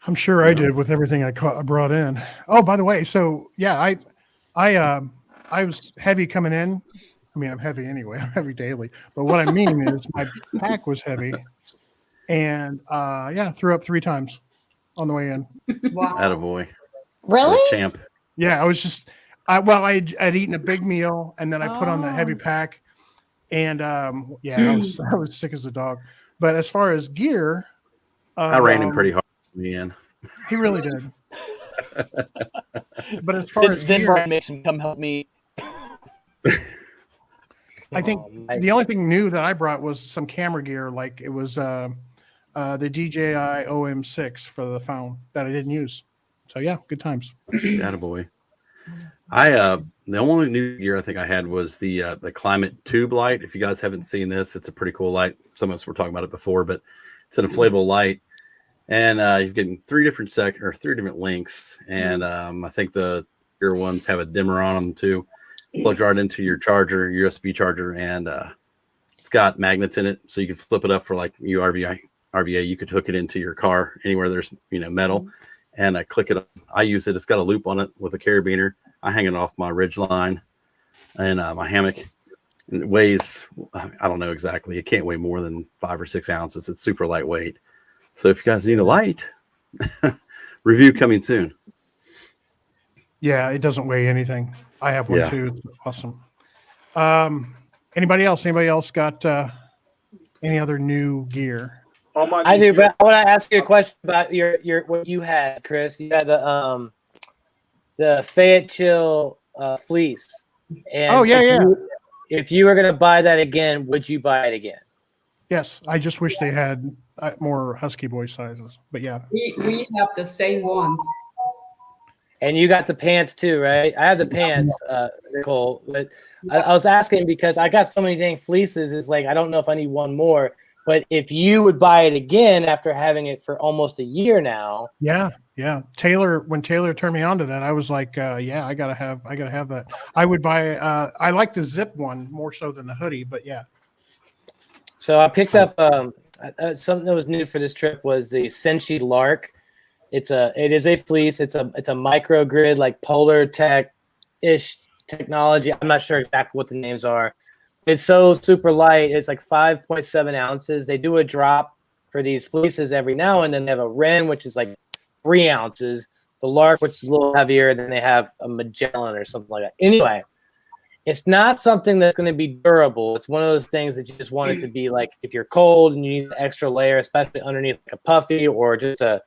I'm sure I did with everything I brought in. Oh, by the way, so yeah, I was heavy coming in. I mean, I'm heavy anyway. I'm heavy daily. But what I mean is my pack was heavy, and threw up 3 times on the way in. Wow. Attaboy. Really? Champ. Yeah, I was just I'd eaten a big meal and then I put on the heavy pack, and I was sick as a dog. But as far as gear, I ran him pretty hard in the end. He really did. But as far as then gear, Brian makes him come help me. I think the only thing new that I brought was some camera gear. Like it was the DJI OM6 for the phone that I didn't use. So yeah, good times. Attaboy. The only new gear I think I had was the Climate Tube light. If you guys haven't seen this, it's a pretty cool light. Some of us were talking about it before, but it's an inflatable light, and you're getting 3 different links, and I think the bigger ones have a dimmer on them too. Plugs right into your charger, USB charger, and it's got magnets in it, so you can flip it up for like RVA. You could hook it into your car anywhere there's metal, and click it up. I use it. It's got a loop on it with a carabiner. I hang it off my ridge line and my hammock. And it weighs, I don't know exactly. It can't weigh more than 5 or 6 ounces. It's super lightweight. So if you guys need a light, review coming soon. Yeah, it doesn't weigh anything. I have one too. It's awesome. Anybody else? Anybody else got any other new gear? I do, but I want to ask you a question about your what you had, Chris. You had the Fayette Chill fleece. And if you were going to buy that again, would you buy it again? Yes, I just wish they had more Husky Boy sizes. But yeah, we have the same ones. And you got the pants too, right? I have the pants, Nicole. But I was asking because I got so many dang fleeces. It's like I don't know if I need one more. But if you would buy it again after having it for almost a year now, yeah. When Taylor turned me on to that, I was like, I gotta have that. I would buy. I like the zip one more so than the hoodie, but yeah. So I picked up something that was new for this trip was the Senshi Lark. It is a fleece. It's a micro grid like Polar Tech ish technology. I'm not sure exactly what the names are. It's so super light. It's like 5.7 ounces. They do a drop for these fleeces every now and then. They have a Wren, which is like 3 ounces. The Lark, which is a little heavier. And then they have a Magellan or something like that. Anyway, it's not something that's going to be durable. It's one of those things that you just want it to be like if you're cold and you need an extra layer, especially underneath like a puffy or just to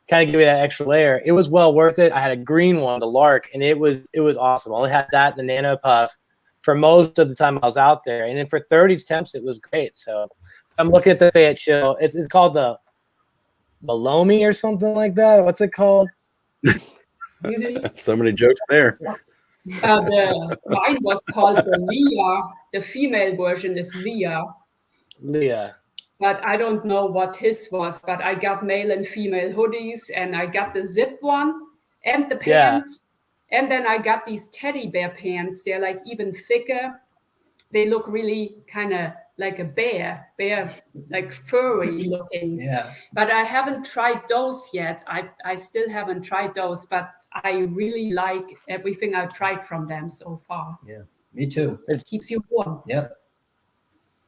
kind of give you that extra layer. It was well worth it. I had a green one, the Lark, and it was awesome. I only had that and the Nano Puff for most of the time I was out there. And then for 30 temps, it was great. So I'm looking at the Fayette Chill. It's called the Malomie or something like that. What's it called? So many jokes there. The mine was called the Leah. The female version is Leah. Leah. But I don't know what his was. But I got male and female hoodies, and I got the zip one and the pants. Yeah. And then I got these teddy bear pants. They're like even thicker. They look really kind of like a bear, like furry looking. Yeah. But I haven't tried those yet. I still haven't tried those, but I really like everything I've tried from them so far. Yeah, me too. It keeps you warm. Yep.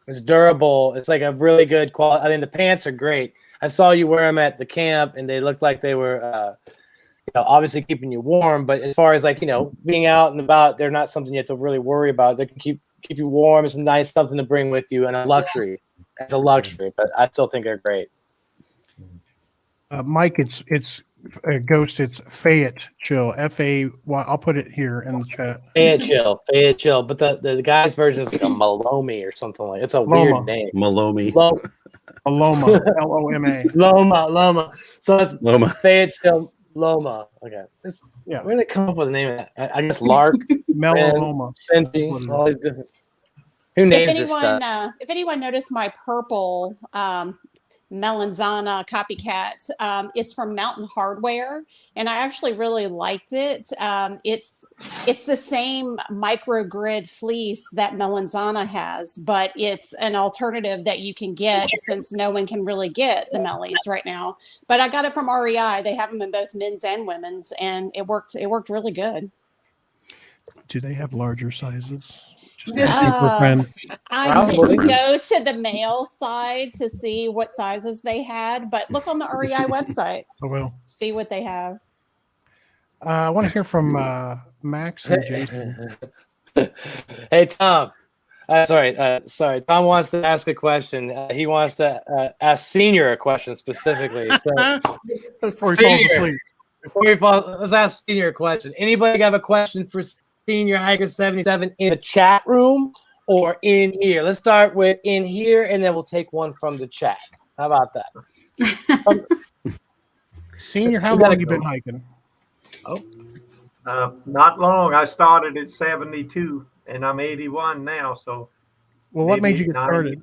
It's durable. It's like a really good quality. I mean, the pants are great. I saw you wear them at the camp, and they looked like they were, obviously keeping you warm. But as far as like, being out and about, they're not something you have to really worry about. They can keep you warm. It's a nice something to bring with you and a luxury. It's a luxury, but I still think they're great. Mike, it's Ghost. It's Fayette Chill. F-A-Y. I'll put it here in the chat. Fayette Chill. But the guy's version is like a Malomie or something like. It's a weird name. Malomie. Loma. L-O-M-A. Loma. So it's Loma. Fayette Chill. Loma. Okay. Yeah. Where did they come up with the name of that? I guess Lark. Loma. All these different. Who names this stuff? If anyone noticed my purple Melanzana copycat, it's from Mountain Hardware, and I actually really liked it. It's the same microgrid fleece that Melanzana has, but it's an alternative that you can get since no one can really get the Mellies right now. But I got it from REI. They have them in both men's and women's, and it worked really good. Do they have larger sizes? I didn't go to the male side to see what sizes they had, but look on the REI website. I will. See what they have. I want to hear from Max and Jason. Hey, Tom. Sorry. Tom wants to ask a question. He wants to ask Senior a question specifically. So, before he falls asleep. Let's ask Senior a question. Anybody have a question for Senior Hiker 77 in the chat room or in here? Let's start with in here, and then we'll take one from the chat. How about that? Senior, how long have you been hiking? Not long. I started at 72, and I'm 81 now. So, well, what made you get started?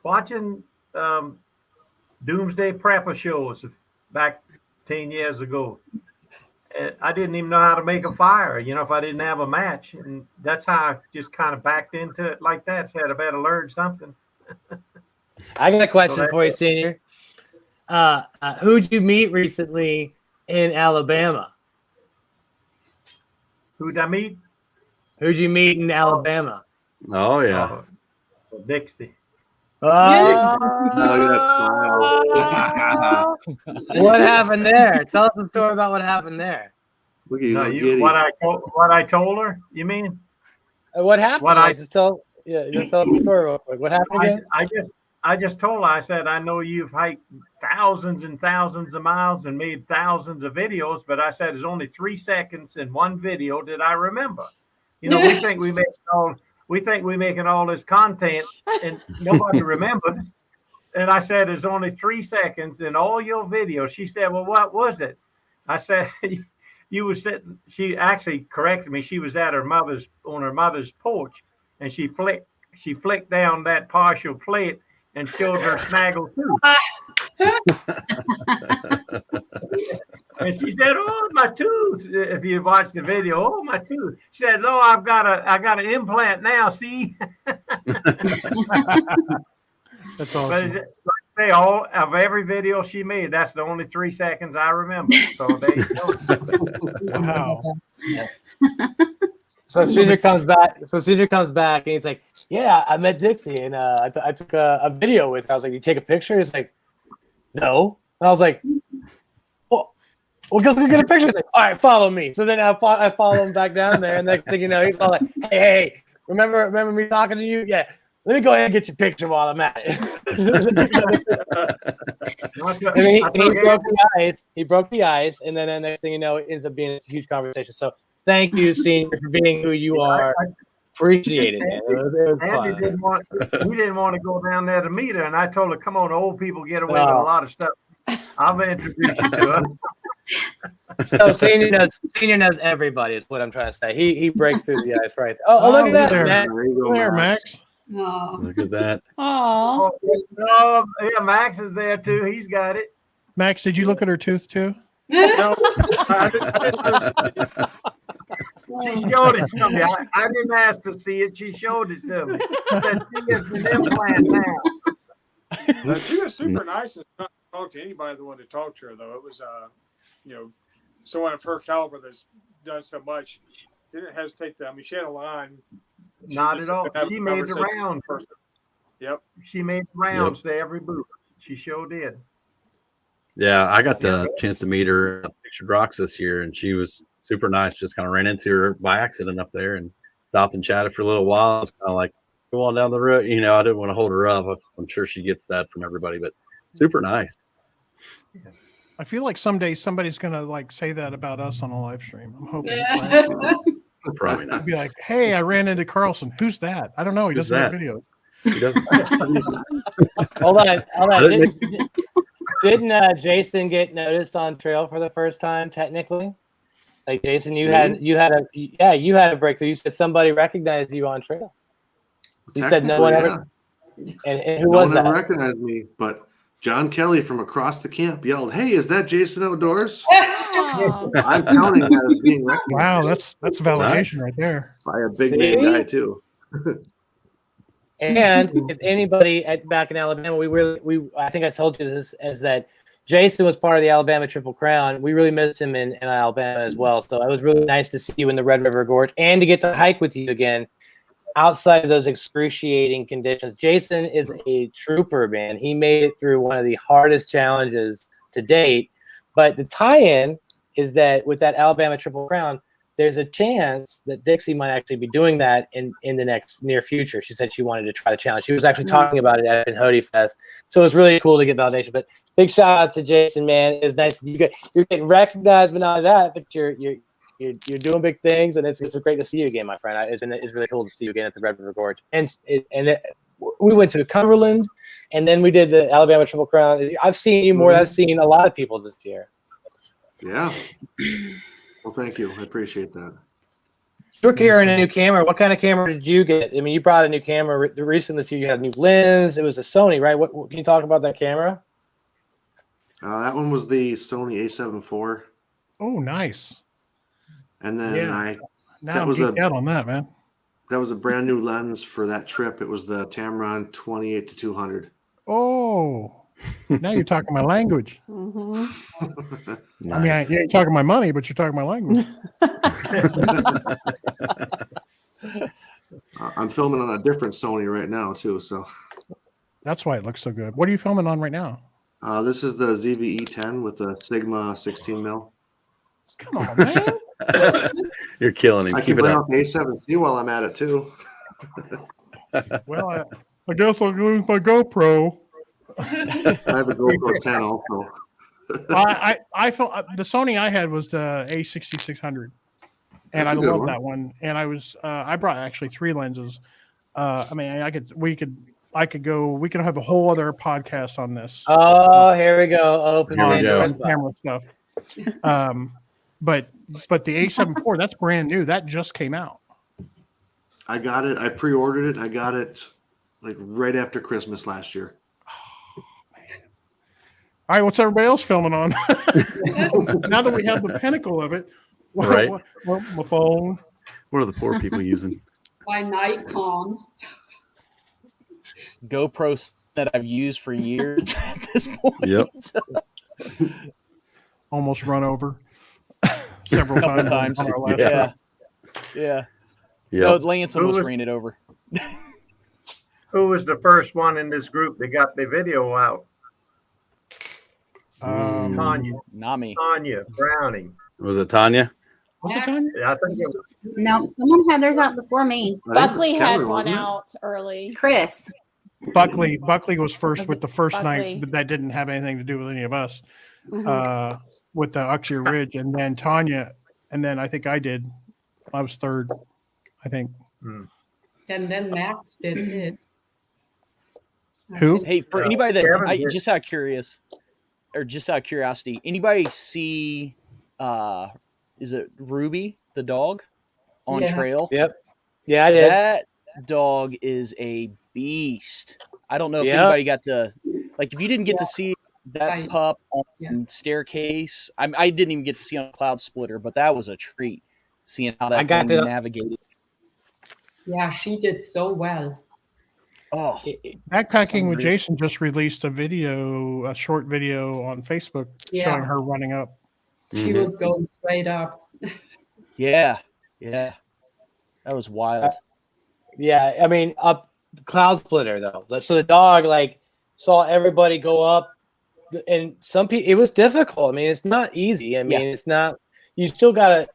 Watching Doomsday Prepper shows back 10 years ago. I didn't even know how to make a fire, if I didn't have a match. And that's how I just kind of backed into it like that. Said I better learn something. I got a question for you, Senior. Who'd you meet recently in Alabama? Who'd I meet? Who'd you meet in Alabama? Oh, yeah. Dixie. Oh, what happened there? Tell us the story about what happened there. Look at you, what I told her, you mean? What happened? Just tell us the story real quick. What happened again? I just told her, I said, I know you've hiked thousands and thousands of miles and made thousands of videos, but I said there's only 3 seconds in one video that I remember. We think we're making all this content and nobody remembers. And I said, there's only 3 seconds in all your videos. She said, well, what was it? I said, you were sitting. She actually corrected me. She was at on her mother's porch, and she flicked down that partial plate and showed her snaggle too. And she said, "Oh, my tooth!" If you watch the video, "Oh, my tooth." She said, "No, I got an implant now. See." That's awesome. But say all of every video she made, that's the only 3 seconds I remember. So there you go. Wow. So Senior comes back. And he's like, "Yeah, I met Dixie, and I took a video with her." I was like, "You take a picture?" He's like, "No." And I was like, "Well, go get a picture." He's like, "All right, follow me." So then I follow him back down there, and next thing you know, he's all like, "Hey, remember me talking to you? Yeah, let me go ahead and get your picture while I'm at it." And then he broke the ice. He broke the ice, and then the next thing you know, it ends up being a huge conversation. So thank you, Senior, for being who you are. Appreciate it, man. It was Andy didn't want to go down there to meet her, and I told her, "Come on, old people get away with a lot of stuff. I'll introduce you to her." So Senior knows everybody is what I'm trying to say. He breaks through the ice right there. Oh, look at that, there. Max. There, Max. Oh. Look at that. Oh, Yeah, Max is there too. He's got it. Max, did you look at her tooth too? No, I didn't. She showed it to me. I didn't ask to see it. She showed it to me. She said, "See, it's an implant now." She was super nice and not to talk to anybody that wanted to talk to her, though. It was, someone of her caliber that's done so much. She didn't hesitate to. I mean, she had a line. Not at all. She made the rounds. Yep. She made the rounds to every booth. She sure did. Yeah, I got the chance to meet her at Pictured Rocks this year, and she was super nice. Just kind of ran into her by accident up there and stopped and chatted for a little while. I was kind of like, go on down the road. I didn't want to hold her up. I'm sure she gets that from everybody, but super nice. I feel like someday somebody's gonna say that about us on a live stream. I'm hoping. Yeah. Probably not. I'd be like, "Hey, I ran into Carlson. Who's that? I don't know. He Who's doesn't have that?" video." He doesn't. Hold on. Didn't Jason get noticed on trail for the first time? Technically, like Jason, you had a breakthrough. You said somebody recognized you on trail. You said no one ever. And who was that? No one ever recognized me, but John Kelly from across the camp yelled, "Hey, is that Jason Outdoors?" oh. I'm counting that as being recognized. Wow, that's validation right there. By a big name guy too. And if anybody back in Alabama, I think I told you this, is that Jason was part of the Alabama Triple Crown. We really missed him in Alabama as well. So it was really nice to see you in the Red River Gorge and to get to hike with you again outside of those excruciating conditions. Jason is a trooper, man. He made it through one of the hardest challenges to date. But the tie-in is that with that Alabama Triple Crown, there's a chance that Dixie might actually be doing that in the next near future. She said she wanted to try the challenge. She was actually talking about it at Hody Fest. So it was really cool to get validation. But big shout out to Jason, man. It's nice. You're getting recognized, but not only that, but you're doing big things, and it's great to see you again, my friend. It's really cool to see you again at the Red River Gorge. We went to Cumberland, and then we did the Alabama Triple Crown. I've seen you more than I've seen a lot of people this year. Yeah. Well, thank you. I appreciate that. You're carrying a new camera. What kind of camera did you get? I mean, you brought a new camera recently this year. You had a new lens. It was a Sony, right? What can you talk about that camera? That one was the Sony A7 IV. Oh, nice. And then I'm geeked out on that, man. That was a brand new lens for that trip. It was the Tamron 28-200. Oh, now you're talking my language. Mm-hmm. Nice. I mean, you're talking my money, but you're talking my language. I'm filming on a different Sony right now too, so that's why it looks so good. What are you filming on right now? This is the ZV-E10 with the Sigma 16 mil. Come on, man. You're killing it. I Keep can it bring up. out the A7C while I'm at it too. Well, I guess I'll use my GoPro. I have a GoPro 10 also. I felt the Sony I had was the A6600, and I love that one. And I brought actually 3 lenses. I mean, we could have a whole other podcast on this. Oh, here we go. Open camera stuff. But the A7 IV, that's brand new. That just came out. I got it. I pre-ordered it. I got it like right after Christmas last year. Oh, man. All right, what's everybody else filming on? Now that we have the pinnacle of it, right? My phone. What are the poor people using? My Nikon. GoPro that I've used for years at this point. Yep. Almost run over several Couple times. times. On our last Yeah. trip. Yeah. Yep. No, Lance Who almost was- ran it over. Who was the first one in this group that got the video out? Tanya. Not me. Tanya Browning. Was it Tanya? Was it Tanya? I think it was. No, someone had theirs out before me. I think it was Buckley had Cameron, one wasn't it? out early. Chris. Buckley was first Was with it the first Buckley? night, but that didn't have anything to do with any of us. Mhm. With the Uxie Ridge, and then Tanya, and then I think I did. I was third, I think. And then Max did his. Who? Hey, for anybody that Kevin did. just out of curiosity, anybody see is it Ruby the dog on Yeah. trail? Yep. Yeah, I did. That dog is a beast. I don't know if Yep. anybody got to if you didn't get to see that Right. pup on Yeah. staircase. I didn't even get to see on Cloud Splitter, but that was a treat seeing how that I got thing to- navigated. Yeah, she did so well. Oh, Backpacking with unreal. Jason just released a short video on Facebook Yeah. showing her running up. She was going straight up. yeah, that was wild. Yeah, I mean, up Cloud Splitter though. So the dog saw everybody go up, and some people it was difficult. I mean, it's not easy. I mean, it's not. You still gotta.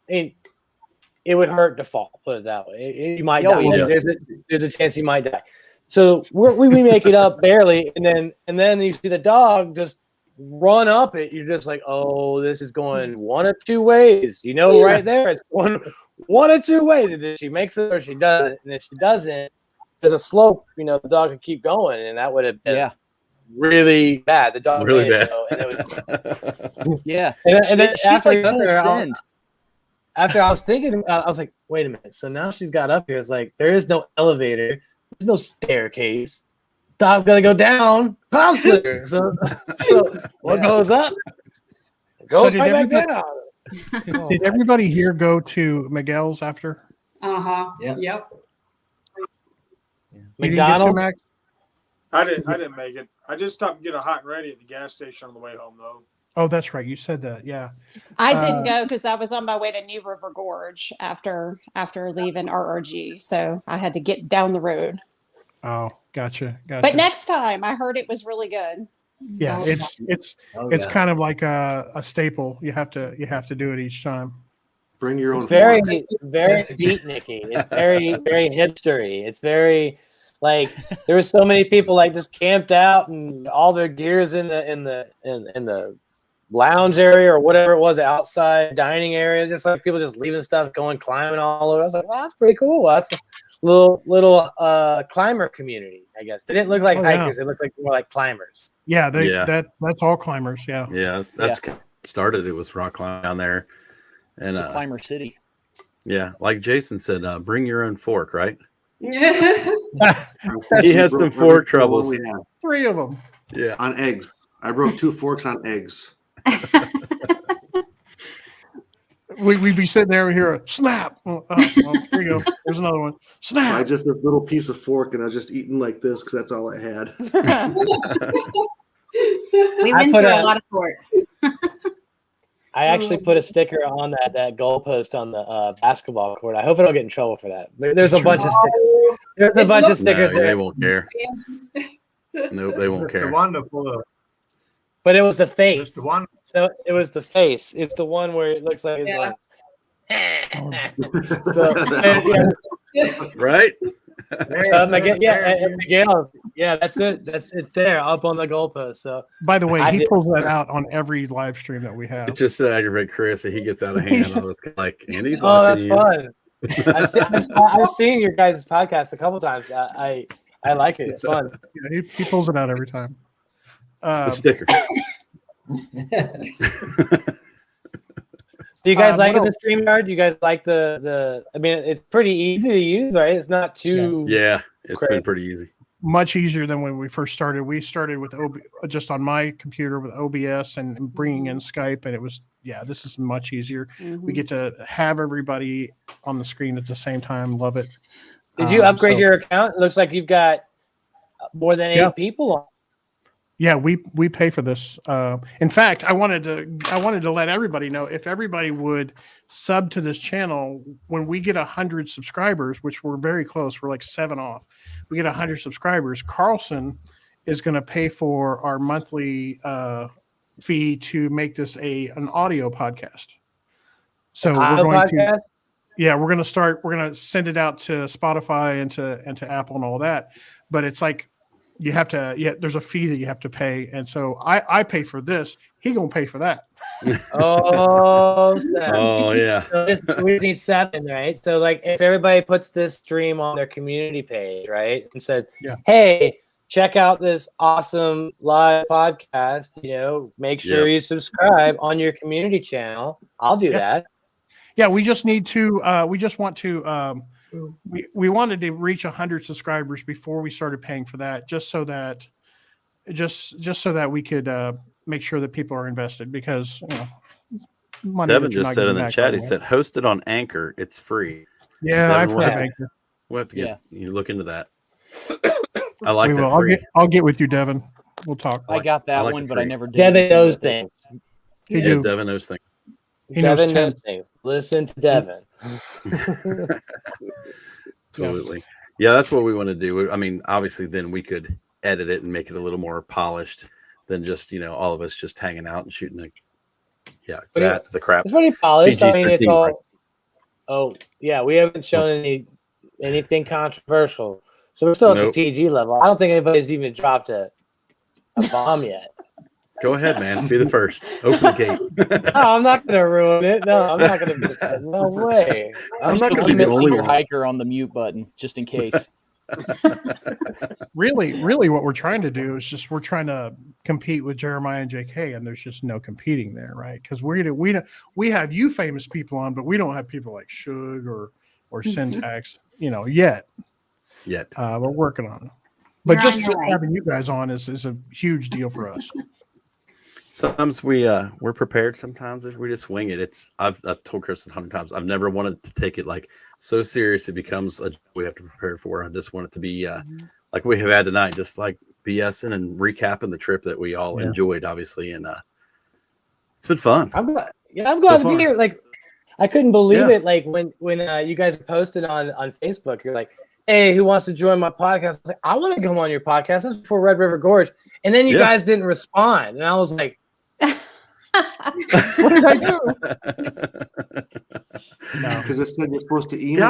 I mean, it would hurt to fall. Put it that way. You might die. yeah. There's a chance you might die. So we make it up barely, and then you see the dog just run up it. You're just like, oh, this is going one of two ways. Right there, it's going one of two ways. Either she makes it or she doesn't. And if she doesn't, there's a slope. The dog can keep going, and that would have been really bad. The dog Really made it, bad. though, and it was, Yeah, and then she's after, full send. after I was thinking about it, I was like, wait a minute. So now she's got up here. It's like there is no elevator. There's no staircase. Dog's got to go down. Cloud Splitter. So what goes up? It goes did right back everybody- down. Did everybody here go to Miguel's after? Uh-huh. Yeah. Yep. You didn't get to, McDonald's? Max? I didn't make it. I just stopped and get a hot and ready at the gas station on the way home though. Oh, that's right. You said that. Yeah. I didn't go because I was on my way to New River Gorge after leaving RRG, so I had to get down the road. Oh, gotcha. But next time, I heard it was really good. Yeah, it's kind of like a staple. You have to do it each time. Bring your own. It's very, fork. very beatniky. It's very, very hipstery. It's very there was so many people just camped out and all their gears in the lounge area or whatever it was, outside dining area. Just people just leaving stuff, going climbing all over. I was like, wow, that's pretty cool. That's a little climber community, I guess. They didn't look like hikers. They looked more like climbers. Yeah, that's all climbers. Yeah. Yeah, that's started. It was rock climbing down there, and It's a climber city. yeah, like Jason said, bring your own fork, right? Yeah. He had some fork troubles. We had 3 of them. Yeah, on eggs. I broke 2 forks on eggs. We'd be sitting there and hear a snap. Well, here you go. There's another one. So I Snap. just this little piece of fork, and I was just eating like this because that's all I had. We I went put through a- a lot of forks. I actually put a sticker on that goalpost on the basketball court. I hope I don't get in trouble for that. There's a bunch of stickers. There's a bunch of stickers no, they there. won't care. Nope, they won't Mr. care. Wonderful. But it was the face. Mr. Wonderful. So it was the face. It's the one where it looks like it's Yeah. going. So yeah, Right? Miguel, that's it. It's there up on the goalpost. So By the way, I he did- pulls that out on every live stream that we It have. just aggravate Chris that he gets out of hand. I was like, and he's oh, that's watching you. fun. I've seen your guys' podcast a couple times. I like it. It's fun. Yeah, he pulls it out every time. The sticker. Do you guys like what it, the StreamYard? Do you guys like the? I mean, it's pretty easy to use, right? It's not too. Yeah, it's Great. been pretty easy. Much easier than when we first started. We started with just on my computer with OBS and bringing in Skype, and it was this is much easier. We get to have everybody on the screen at the same time. Love it. Did you upgrade so- your account? It looks like you've got more than 8 people on. Yeah, we pay for this. In fact, I wanted to let everybody know, if everybody would sub to this channel when we get 100 subscribers, which we're very close, we're like 7 off. We get 100 subscribers. Carlson is going to pay for our monthly fee to make this an audio podcast. So we're going to, yeah, we're going to send it out to Spotify and to Apple and all that. But it's like, you have to, there's a fee that you have to pay. And so I pay for this. He going to pay for that. Oh, snap. Oh yeah. So we just need 7, right? So like if everybody puts this stream on their community page, right? And said, hey, check out this awesome live podcast, make sure you subscribe on your community channel. I'll do that. Yeah. We just need to, we wanted to reach 100 subscribers before we started paying for that, just so that we could make sure that people are invested, because money. Devin just said in the chat, he said, host it on Anchor. It's free. Yeah, Devin, I've heard of Anchor. We'll have to get you look into that. I like that. I'll get with you, Devin. We'll talk. I got that one, but I never did. Devin knows things. Devin knows things. Devin knows things. Listen to Devin. Absolutely. Yeah, that's what we want to do. I mean, obviously, then we could edit it and make it a little more polished than just all of us just hanging out and shooting the crap. It's pretty polished. I mean, it's PG-13, all. right? Oh yeah, we haven't shown anything controversial, so we're still at the PG level. I don't think anybody's even dropped a bomb yet. Go ahead, man. Be the first. Open the gate. No, I'm not going to ruin it. No, I'm not going to. No way. I'm not going to be the only hiker on the mute button, just in case. Really, what we're trying to do is we're trying to compete with Jeremiah and JK, and there's just no competing there, right? Because we have you famous people on, but we don't have people like Shug or Syntax, yet. We're working on it. But just having you guys on is a huge deal for us. Sometimes we're prepared. Sometimes we just wing it. I've told Chris 100 times. I've never wanted to take it like so serious. It becomes we have to prepare for. I just want it to be like we have had tonight, just like BSing and recapping the trip that we all enjoyed, obviously, and it's been fun. I'm glad to be here. Like I couldn't believe it. Like when you guys posted on Facebook, you're like, hey, who wants to join my podcast? I was like, I want to come on your podcast. This was before Red River Gorge. And then you guys didn't respond. And I was like, what did I do? No, because it said you're supposed to email.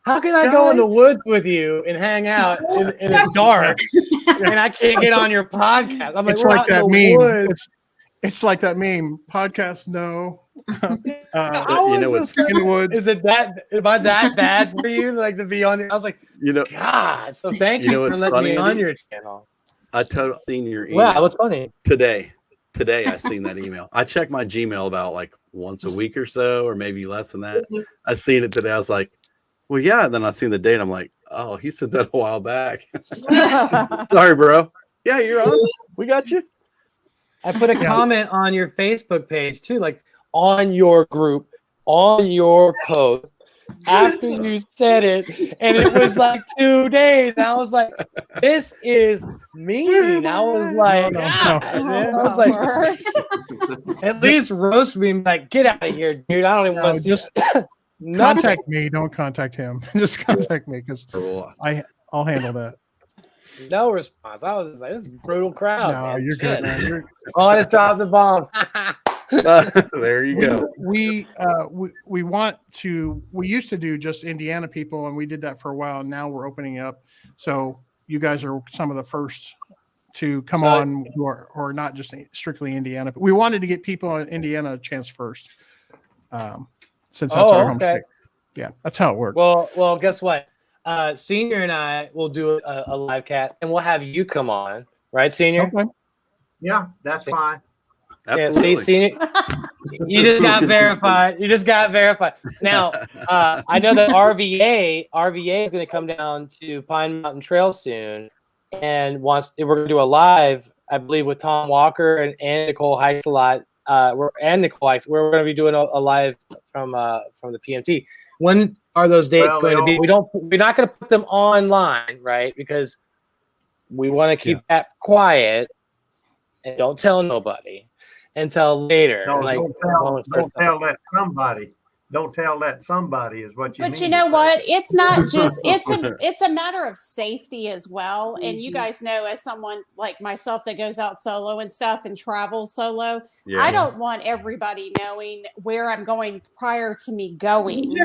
How can I go in the woods with you and hang out in the dark and I can't get on your podcast? I'm like, it's like that meme. It's like that meme. Podcast, no. Is it that? Am I that bad for you? Like to be on your? I was like, God. So thank you for letting me on your channel. I totally seen your email. Wow, what's funny? Today I seen that email. I check my Gmail about like once a week or so, or maybe less than that. I seen it today. I was like, well, yeah. And then I seen the date. I'm like, oh, he said that a while back. Sorry, bro. Yeah, you're on. We got you. I put a comment on your Facebook page too, like on your group, on your post after you said it, and it was like 2 days. And I was like, this is mean. I was like, I was like, at least roast me, like, get out of here, dude. I don't even want to just contact me. Don't contact him. Just contact me because I'll handle that. No response. I was just like, this is a brutal crowd. No, you're good, man. I just dropped the bomb. There you go. We used to do just Indiana people, and we did that for a while. Now we're opening up. So you guys are some of the first to come on who are not just strictly Indiana. But we wanted to get people in Indiana a chance first. Since that's our home state. Yeah, that's how it works. Well, guess what? Senior and I will do a live cast, and we'll have you come on, right, Senior? Okay. Yeah, that's fine. Absolutely. Yeah, Senior, you just got verified. You just got verified. Now, I know that RVA is going to come down to Pine Mountain Trail soon, and we're going to do a live, I believe, with Tom Walker and Nicole Hikes a lot. We're going to be doing a live from the PMT. When are those dates going to be? We're not going to put them online, right? Because we want to keep that quiet and don't tell nobody until later. No, like, don't tell that somebody. Don't tell that somebody is what you. But you know what? It's not just it's a matter of safety as well. And you guys know, as someone like myself that goes out solo and stuff and travels solo, I don't want everybody knowing where I'm going prior to me going.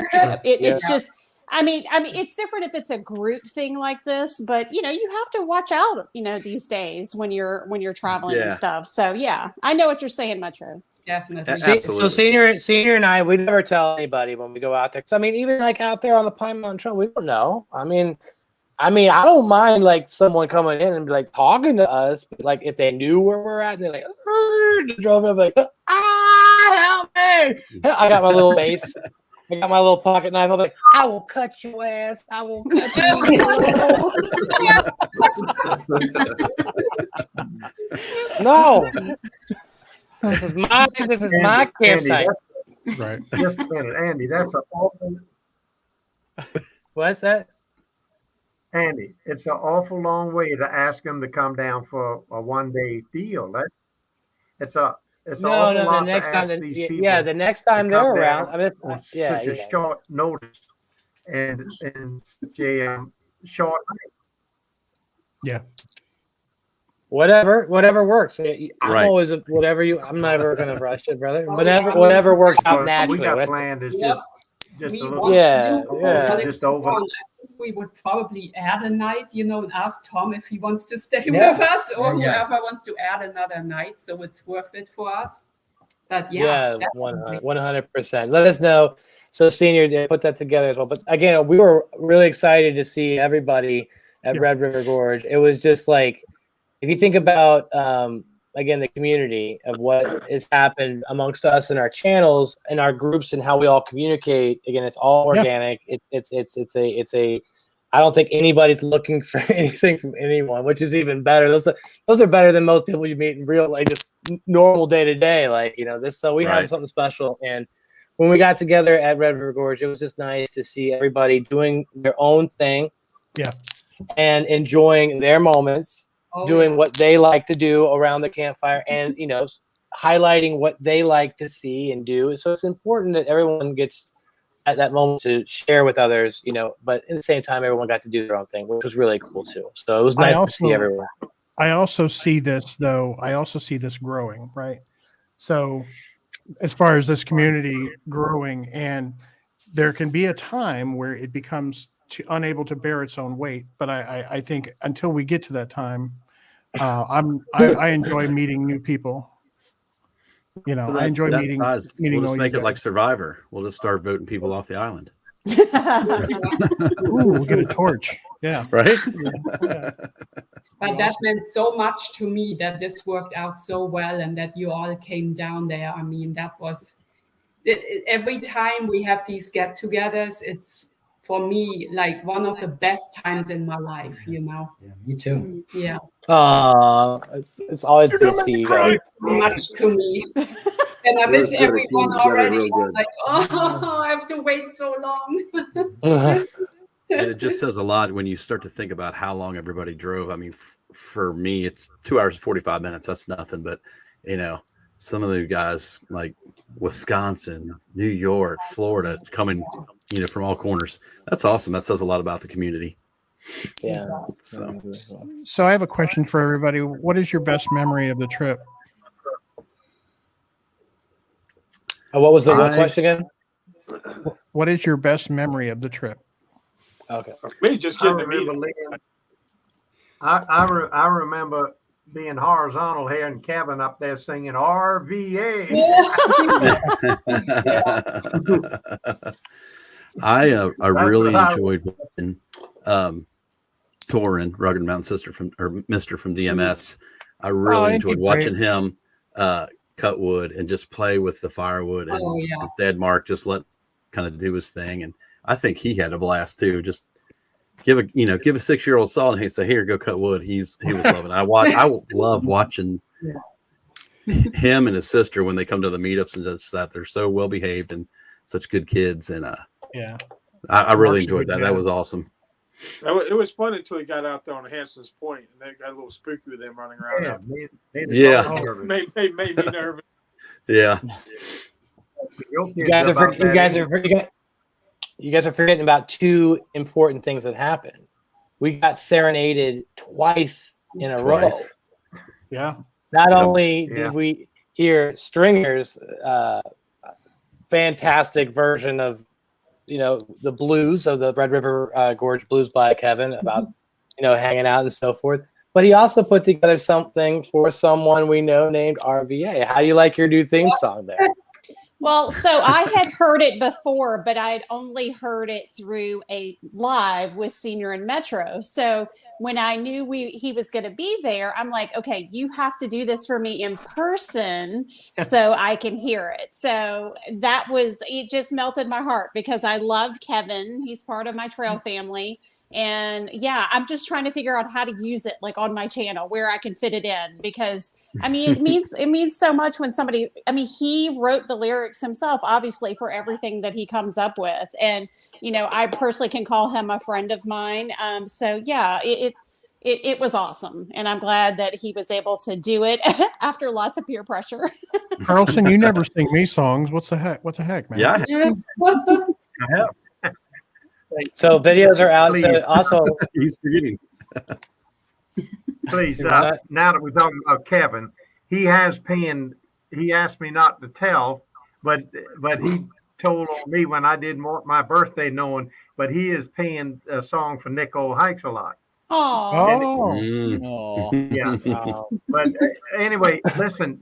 It's just. I mean, it's different if it's a group thing like this, but you have to watch out, these days when you're traveling and stuff. So yeah, I know what you're saying, Metro. Definitely. So senior and I, we never tell anybody when we go out there. 'Cause, I mean, even like out there on the Pine Mountain Trail, we don't know. I mean, I don't mind like someone coming in and be like talking to us, but like if they knew where we're at, and they're like, they drove up like, help me! I got my little mace. I got my little pocket knife. I'm like, I will cut your ass. I will cut you. No. This is my campsite. Right. Just a minute, Andy. That's an awful. What's that? Andy, it's an awful long way to ask them to come down for a 1-day deal. It's no. The next time, the next time they're around, I mean, such a short notice and such a short night. Yeah. Whatever works. I'm always whatever you. I'm never gonna rush it, brother. Whatever works out naturally. We got planned is just a little. Just over. We would probably add a night, and ask Tom if he wants to stay with us, or whoever wants to add another night, so it's worth it for us. But 100%. Let us know. So senior, put that together as well. But again, we were really excited to see everybody at Red River Gorge. It was just like, if you think about again the community of what has happened amongst us and our channels and our groups and how we all communicate. Again, it's all organic. It's a. I don't think anybody's looking for anything from anyone, which is even better. Those are better than most people you meet in real, like just normal day to day. Like this. So we have something special. And when we got together at Red River Gorge, it was just nice to see everybody doing their own thing. Yeah. And enjoying their moments. Doing what they like to do around the campfire and, highlighting what they like to see and do. So it's important that everyone gets at that moment to share with others, but at the same time, everyone got to do their own thing, which was really cool too. So it was nice to see everyone. I also see this growing, right? So as far as this community growing, and there can be a time where it becomes unable to bear its own weight. But I think until we get to that time, I enjoy meeting new people. I enjoy meeting. We'll just make it like Survivor. We'll just start voting people off the island. Ooh, we'll get a torch. Yeah. Right. Yeah. But that meant so much to me that this worked out so well and that you all came down there. I mean, that was every time we have these get-togethers, it's for me like one of the best times in my life. Yeah, me too. Yeah. It's always good to see you guys. So much to me. And I miss everyone already. Like, I have to wait so long. And it just says a lot when you start to think about how long everybody drove. I mean, for me, it's 2 hours and 45 minutes. That's nothing. But, some of the guys like Wisconsin, New York, Florida, coming, from all corners. That's awesome. That says a lot about the community. Yeah. So I have a question for everybody. What is your best memory of the trip? What was the question again? What is your best memory of the trip? Okay. Me just getting to meet him. I remember being horizontal here in cabin up there singing RVA. I really enjoyed watching Torin, Rugged Mountain Sister Mr. from DMS. I really enjoyed watching him cut wood and just play with the firewood, and his dad Mark just let kind of do his thing. And I think he had a blast too. Just give a 6-year-old saw and he say, "Here, go cut wood." He was loving it. I love watching him and his sister when they come to the meetups and just that they're so well behaved and such good kids. And I really enjoyed that. That was awesome. It was fun until he got out there on Hanson's Point, and that got a little spooky with them running around. Yeah, out there. Yeah. Made me nervous. Yeah. You guys are forgetting about two important things that happened. We got serenaded twice in a row. Yeah. Not only did we hear Stringer's fantastic version of, the blues of the Red River Gorge Blues by Kevin about, hanging out and so forth, but he also put together something for someone we know named RVA. How do you like your new theme song there? Well, so I had heard it before, but I had only heard it through a live with Senior and Metro. So when I knew he was going to be there, I'm like, okay, you have to do this for me in person so I can hear it. So it just melted my heart because I love Kevin. He's part of my trail family. And yeah, I'm just trying to figure out how to use it like on my channel where I can fit it in, because it means so much when somebody, he wrote the lyrics himself, obviously, for everything that he comes up with. And, I personally can call him a friend of mine. So yeah, it was awesome. And I'm glad that he was able to do it after lots of peer pressure. Carlson, you never sing me songs. What the heck, man? Yeah. I have. So videos are out. So also, he's forgetting. Please, now that we're talking about Kevin, he asked me not to tell, but he told on me when I did my birthday knowing, but he is paying a song for Nicole Hikes a lot. Oh. Yeah. But anyway, listen,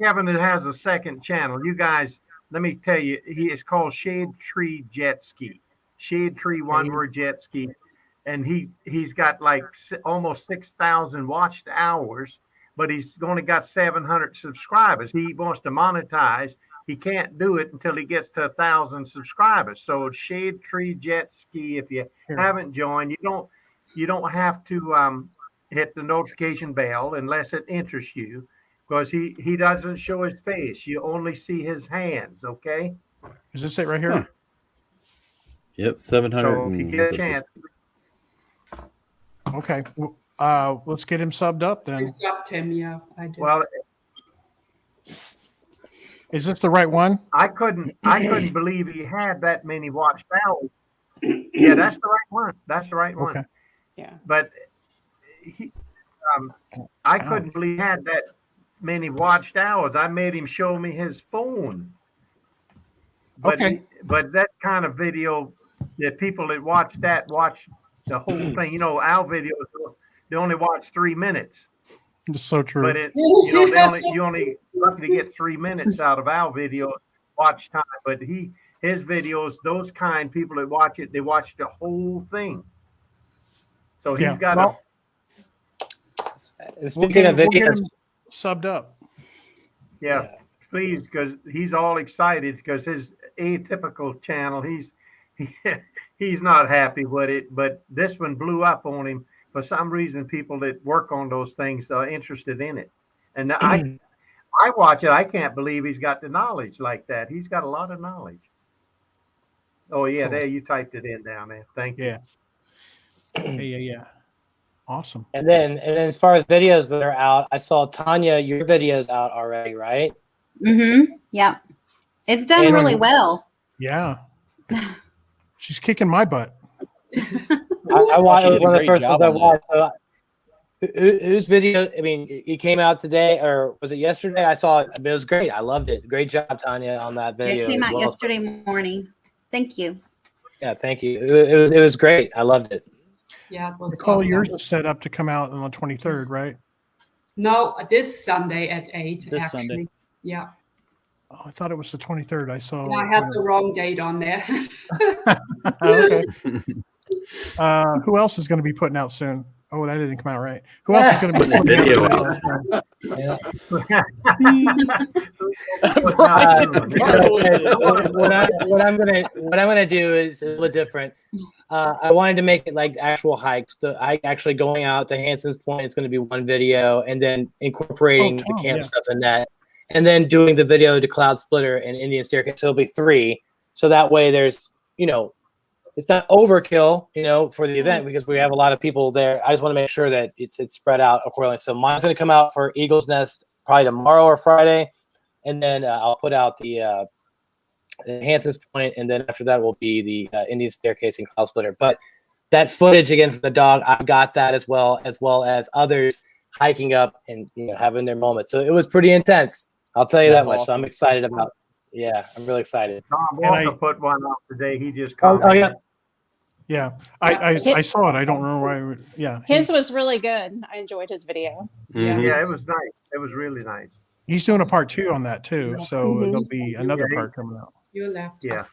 Kevin has a second channel. You guys, let me tell you, it's called Shade Tree Jet Ski. Shade Tree, one word, jet ski. And he's got like almost 6,000 watched hours, but he's only got 700 subscribers. He wants to monetize. He can't do it until he gets to 1,000 subscribers. So Shade Tree Jet Ski, if you haven't joined, you don't have to hit the notification bell unless it interests you, because he doesn't show his face. You only see his hands. Okay. Is this it right here? Huh. Yep, 700. So if you get a chance. Okay. Let's get him subbed up then. I subbed him, yeah, I did. Well, is this the right one? I couldn't believe he had that many watched hours. Yeah, that's the right one. That's the right one. Okay. Yeah. But I couldn't believe he had that many watched hours. I made him show me his phone. But that kind of video, the people that watch the whole thing. Our videos, they only watch 3 minutes. It's so true. But you only lucky to get 3 minutes out of our video watch time. But his videos, those kind people that watch it, they watch the whole thing. So he's got speaking of videos, we'll get him subbed up. Yeah, please, because he's all excited because his atypical channel, he's not happy with it, but this one blew up on him. For some reason, people that work on those things are interested in it. And I watch it. I can't believe he's got the knowledge like that. He's got a lot of knowledge. Oh, yeah, cool. There, you typed it in down there. Thank you. Yeah. Awesome. And then as far as videos that are out, I saw, Tanya, your video's out already, right? Mm-hmm. Yeah. It's done really well. Yeah. She's kicking my butt. I watched one of the first ones I watched. So, whose video? I mean, it came out today, or was it yesterday? I saw it. It was great. I loved it. Great job, Tanya, on that video. It came out yesterday morning. Thank you. Yeah, thank you. It was great. I loved it. Yeah, it was Nicole, awesome. yours is set up to come out on the 23rd, right? No, this Sunday at 8. This actually. Sunday. Yeah. Oh, I thought it was the 23rd. I saw. Yeah, I had the wrong date on there. Okay. Who else is going to be putting out soon? Oh, that didn't come out right. Who else is going to be putting video out? What I'm gonna do is a little different. I wanted to make it like actual hikes. Actually going out to Hanson's Point. It's going to be one video, and then incorporating the camp stuff in that, and then doing the video to Cloud Splitter and Indian Staircase. So it'll be 3. So that way, there's it's not overkill, for the event because we have a lot of people there. I just want to make sure that it's spread out accordingly. So mine's going to come out for Eagle's Nest probably tomorrow or Friday, and then I'll put out the Hanson's Point, and then after that will be the Indian Staircase and Cloud Splitter. But that footage again from the dog, I've got that as well as others hiking up and having their moment. So it was pretty intense. I'll tell you that much. Awesome. So I'm excited about. Yeah, I'm really excited. Tom Walker put one up today. He just Oh, commented. Yeah. I saw it. I don't remember why. Yeah. His was really good. I enjoyed his video. Mhm. Yeah, it was nice. It was really nice. He's doing a part 2 on that too. So Mhm. there'll be another part coming out. You're left. Yeah.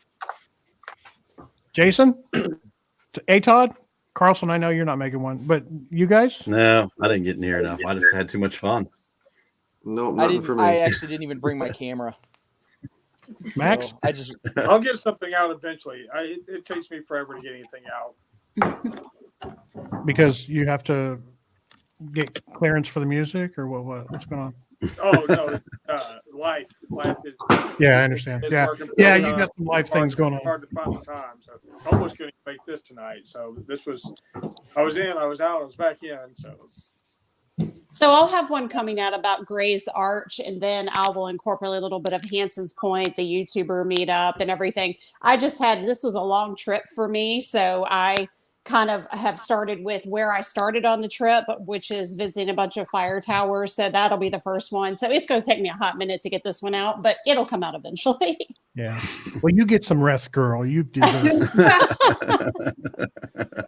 Jason, Todd, Carlson, I know you're not making one, but you guys? No, I didn't get near enough. I just had too much fun. No, I nothing for me. actually didn't even bring my camera. Max? So I just I'll get something out eventually. It takes me forever to get anything out. Because you have to get clearance for the music or what's going on? Oh no, life is. Yeah, I understand. is Yeah. working Yeah, pretty, you've got some life hard- things going on. Hard to find the time, so almost couldn't make this tonight. So this was, I was in, I was out, I was back in. So I'll have one coming out about Gray's Arch, and then I will incorporate a little bit of Hanson's Point, the YouTuber meetup, and everything. This was a long trip for me, so I kind of have started with where I started on the trip, which is visiting a bunch of fire towers. So that'll be the first one. So it's going to take me a hot minute to get this one out, but it'll come out eventually. Yeah. Well, you get some rest, girl. You deserve it.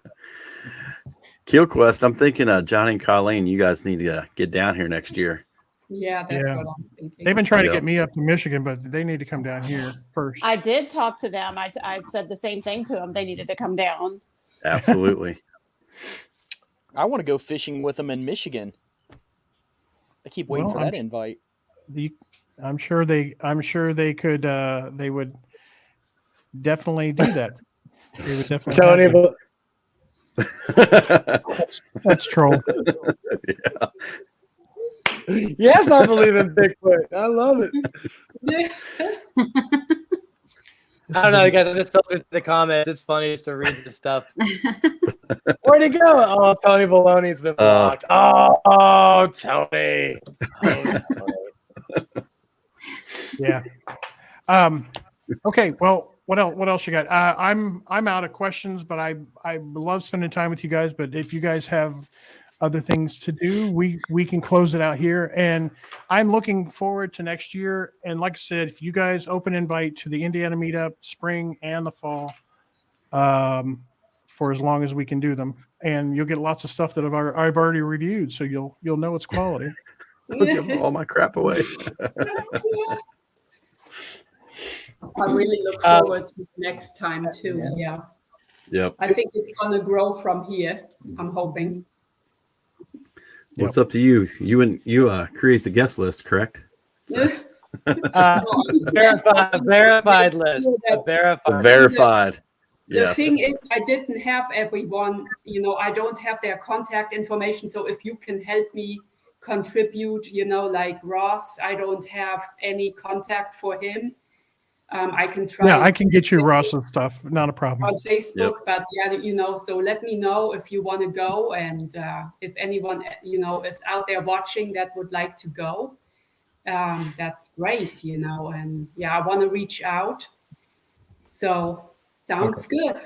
Kill Quest, I'm thinking Johnny and Colleen, you guys need to get down here next year. Yeah, that's Yeah. what I'm thinking. They've been trying to Yeah. get me up to Michigan, but they need to come down here first. I did talk to them. I said the same thing to them. They needed to come down. Absolutely. I want to go fishing with them in Michigan. I keep waiting Well, for that invite. I'm sure they could. They would definitely do that. They would definitely. Tony, That's troll. Yeah. yes, I believe in Bigfoot. I love it. I don't know, guys. I just felt it the comments. It's funny just to read the stuff. Where'd he go? Oh, Tony Baloney's been blocked. Oh, Tony. Oh, Tony. Yeah. Okay. Well, what else you got? I'm out of questions, but I love spending time with you guys. But if you guys have other things to do, we can close it out here. And I'm looking forward to next year. And like I said, if you guys open invite to the Indiana meetup, spring and the fall, for as long as we can do them, and you'll get lots of stuff that I've already reviewed, so you'll know it's quality. I'll give all my crap away. I really look forward to next time too. Yeah. Yep. I think it's gonna grow from here. I'm hoping. Well, it's up to you. You create the guest list, correct? Verified list. The verified. The Yes. thing is, I didn't have everyone, I don't have their contact information. So if you can help me contribute, like Ross, I don't have any contact for him. I can try. Yeah, I can get you Ross's stuff. Not a problem. On Facebook, but so let me know if you want to go, and if anyone, is out there watching that would like to go, that's great, and I want to reach out. So sounds good.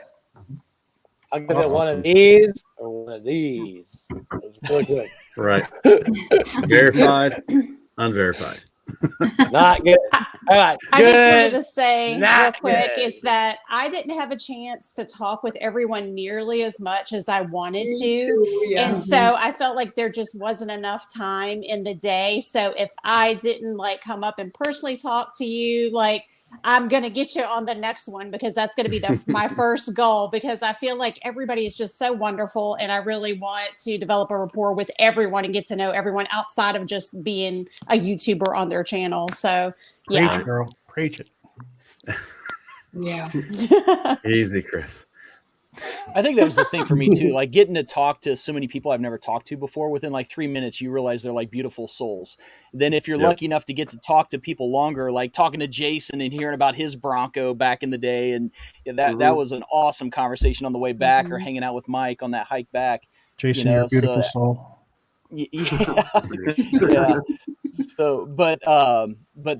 I'll give it one of these or one of these. It's really good. Right. Verified, unverified. Not good. All right. I just wanted to say real Not quick good. is that I didn't have a chance to talk with everyone nearly as much as I wanted Me to. too, yeah. And so I felt like there just wasn't enough time in the day. So if I didn't come up and personally talk to you, I'm going to get you on the next one, because that's going to be my first goal, because I feel like everybody is just so wonderful. And I really want to develop a rapport with everyone and get to know everyone outside of just being a YouTuber on their channel. So, Preach yeah. it, girl. Preach it. Yeah. Easy, Chris. I think that was the thing for me too. Like getting to talk to so many people I've never talked to before. Within like 3 minutes, you realize they're like beautiful souls. Then if you're lucky enough to get to talk to people longer, like talking to Jason and hearing about his Bronco back in the day, and that was an awesome conversation on the way back, or hanging out with Mike on that hike back. Jason, you're a beautiful soul. Yeah. So, but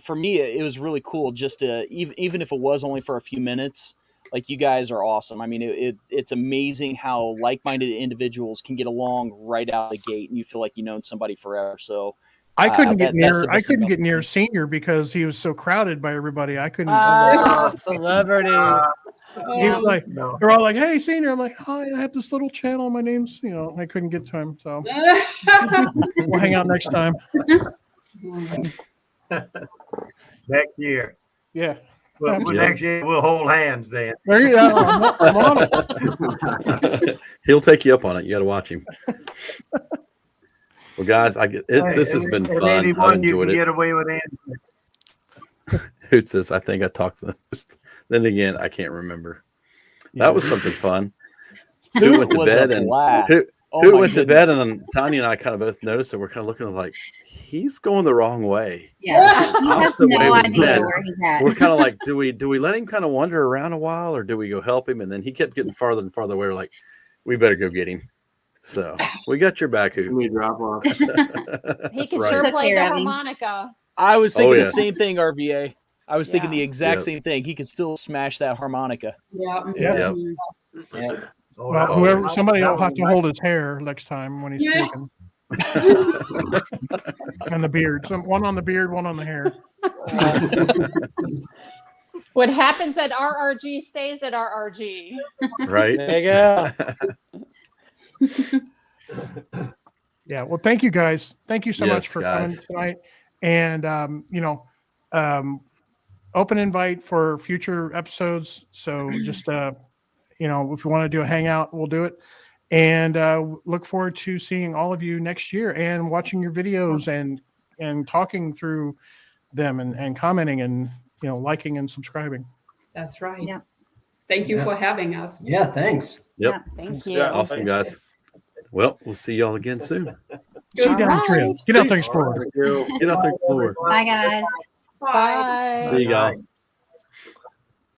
for me, it was really cool just to even if it was only for a few minutes. Like, you guys are awesome. I mean, it's amazing how like-minded individuals can get along right out of the gate, and you feel like you've known somebody forever. So I couldn't get near Senior because he was so crowded by everybody. I couldn't. Celebrity. He was like, they're all like, "Hey, Senior." I'm like, "Hi, I have this little channel. My name's," I couldn't get to him. So we'll hang out next time. Next year. Yeah. Well, next year we'll hold hands then. There you go. I'm on it. He'll take you up on it. You got to watch him. Well, guys, this has been fun. I've enjoyed it. Get away with it. Hoot says, I think I talked to this. Then again, I can't remember. That was something fun. Who went to bed and who went to bed, and Tanya and I kind of both noticed that we're kind of looking like he's going the wrong way. Yeah, he has no idea where he's at. We're kind of like, do we let him kind of wander around a while, or do we go help him? And then he kept getting farther and farther away. We're like, we better go get him. So we got your back, Hoot. Drop off. He can sure play the harmonica. I was thinking the same thing, RVA. I was thinking the exact same thing. He could still smash that harmonica. Yeah. Well, somebody will have to hold his hair next time when he's speaking. And the beard. One on the beard, one on the hair. What happens at RRG stays at RRG. Right. There you go. Yeah. Well, thank you guys. Thank you so much for coming tonight. And open invite for future episodes. So just if you want to do a hangout, we'll do it. And look forward to seeing all of you next year and watching your videos and talking through them and commenting and liking and subscribing. That's right. Yeah. Thank you for having us. Yeah, thanks. Yep. Yeah, thank you. Awesome, guys. Well, we'll see y'all again soon. Get out there and explore. Get out there and explore. Bye, guys. Bye. See you, y'all.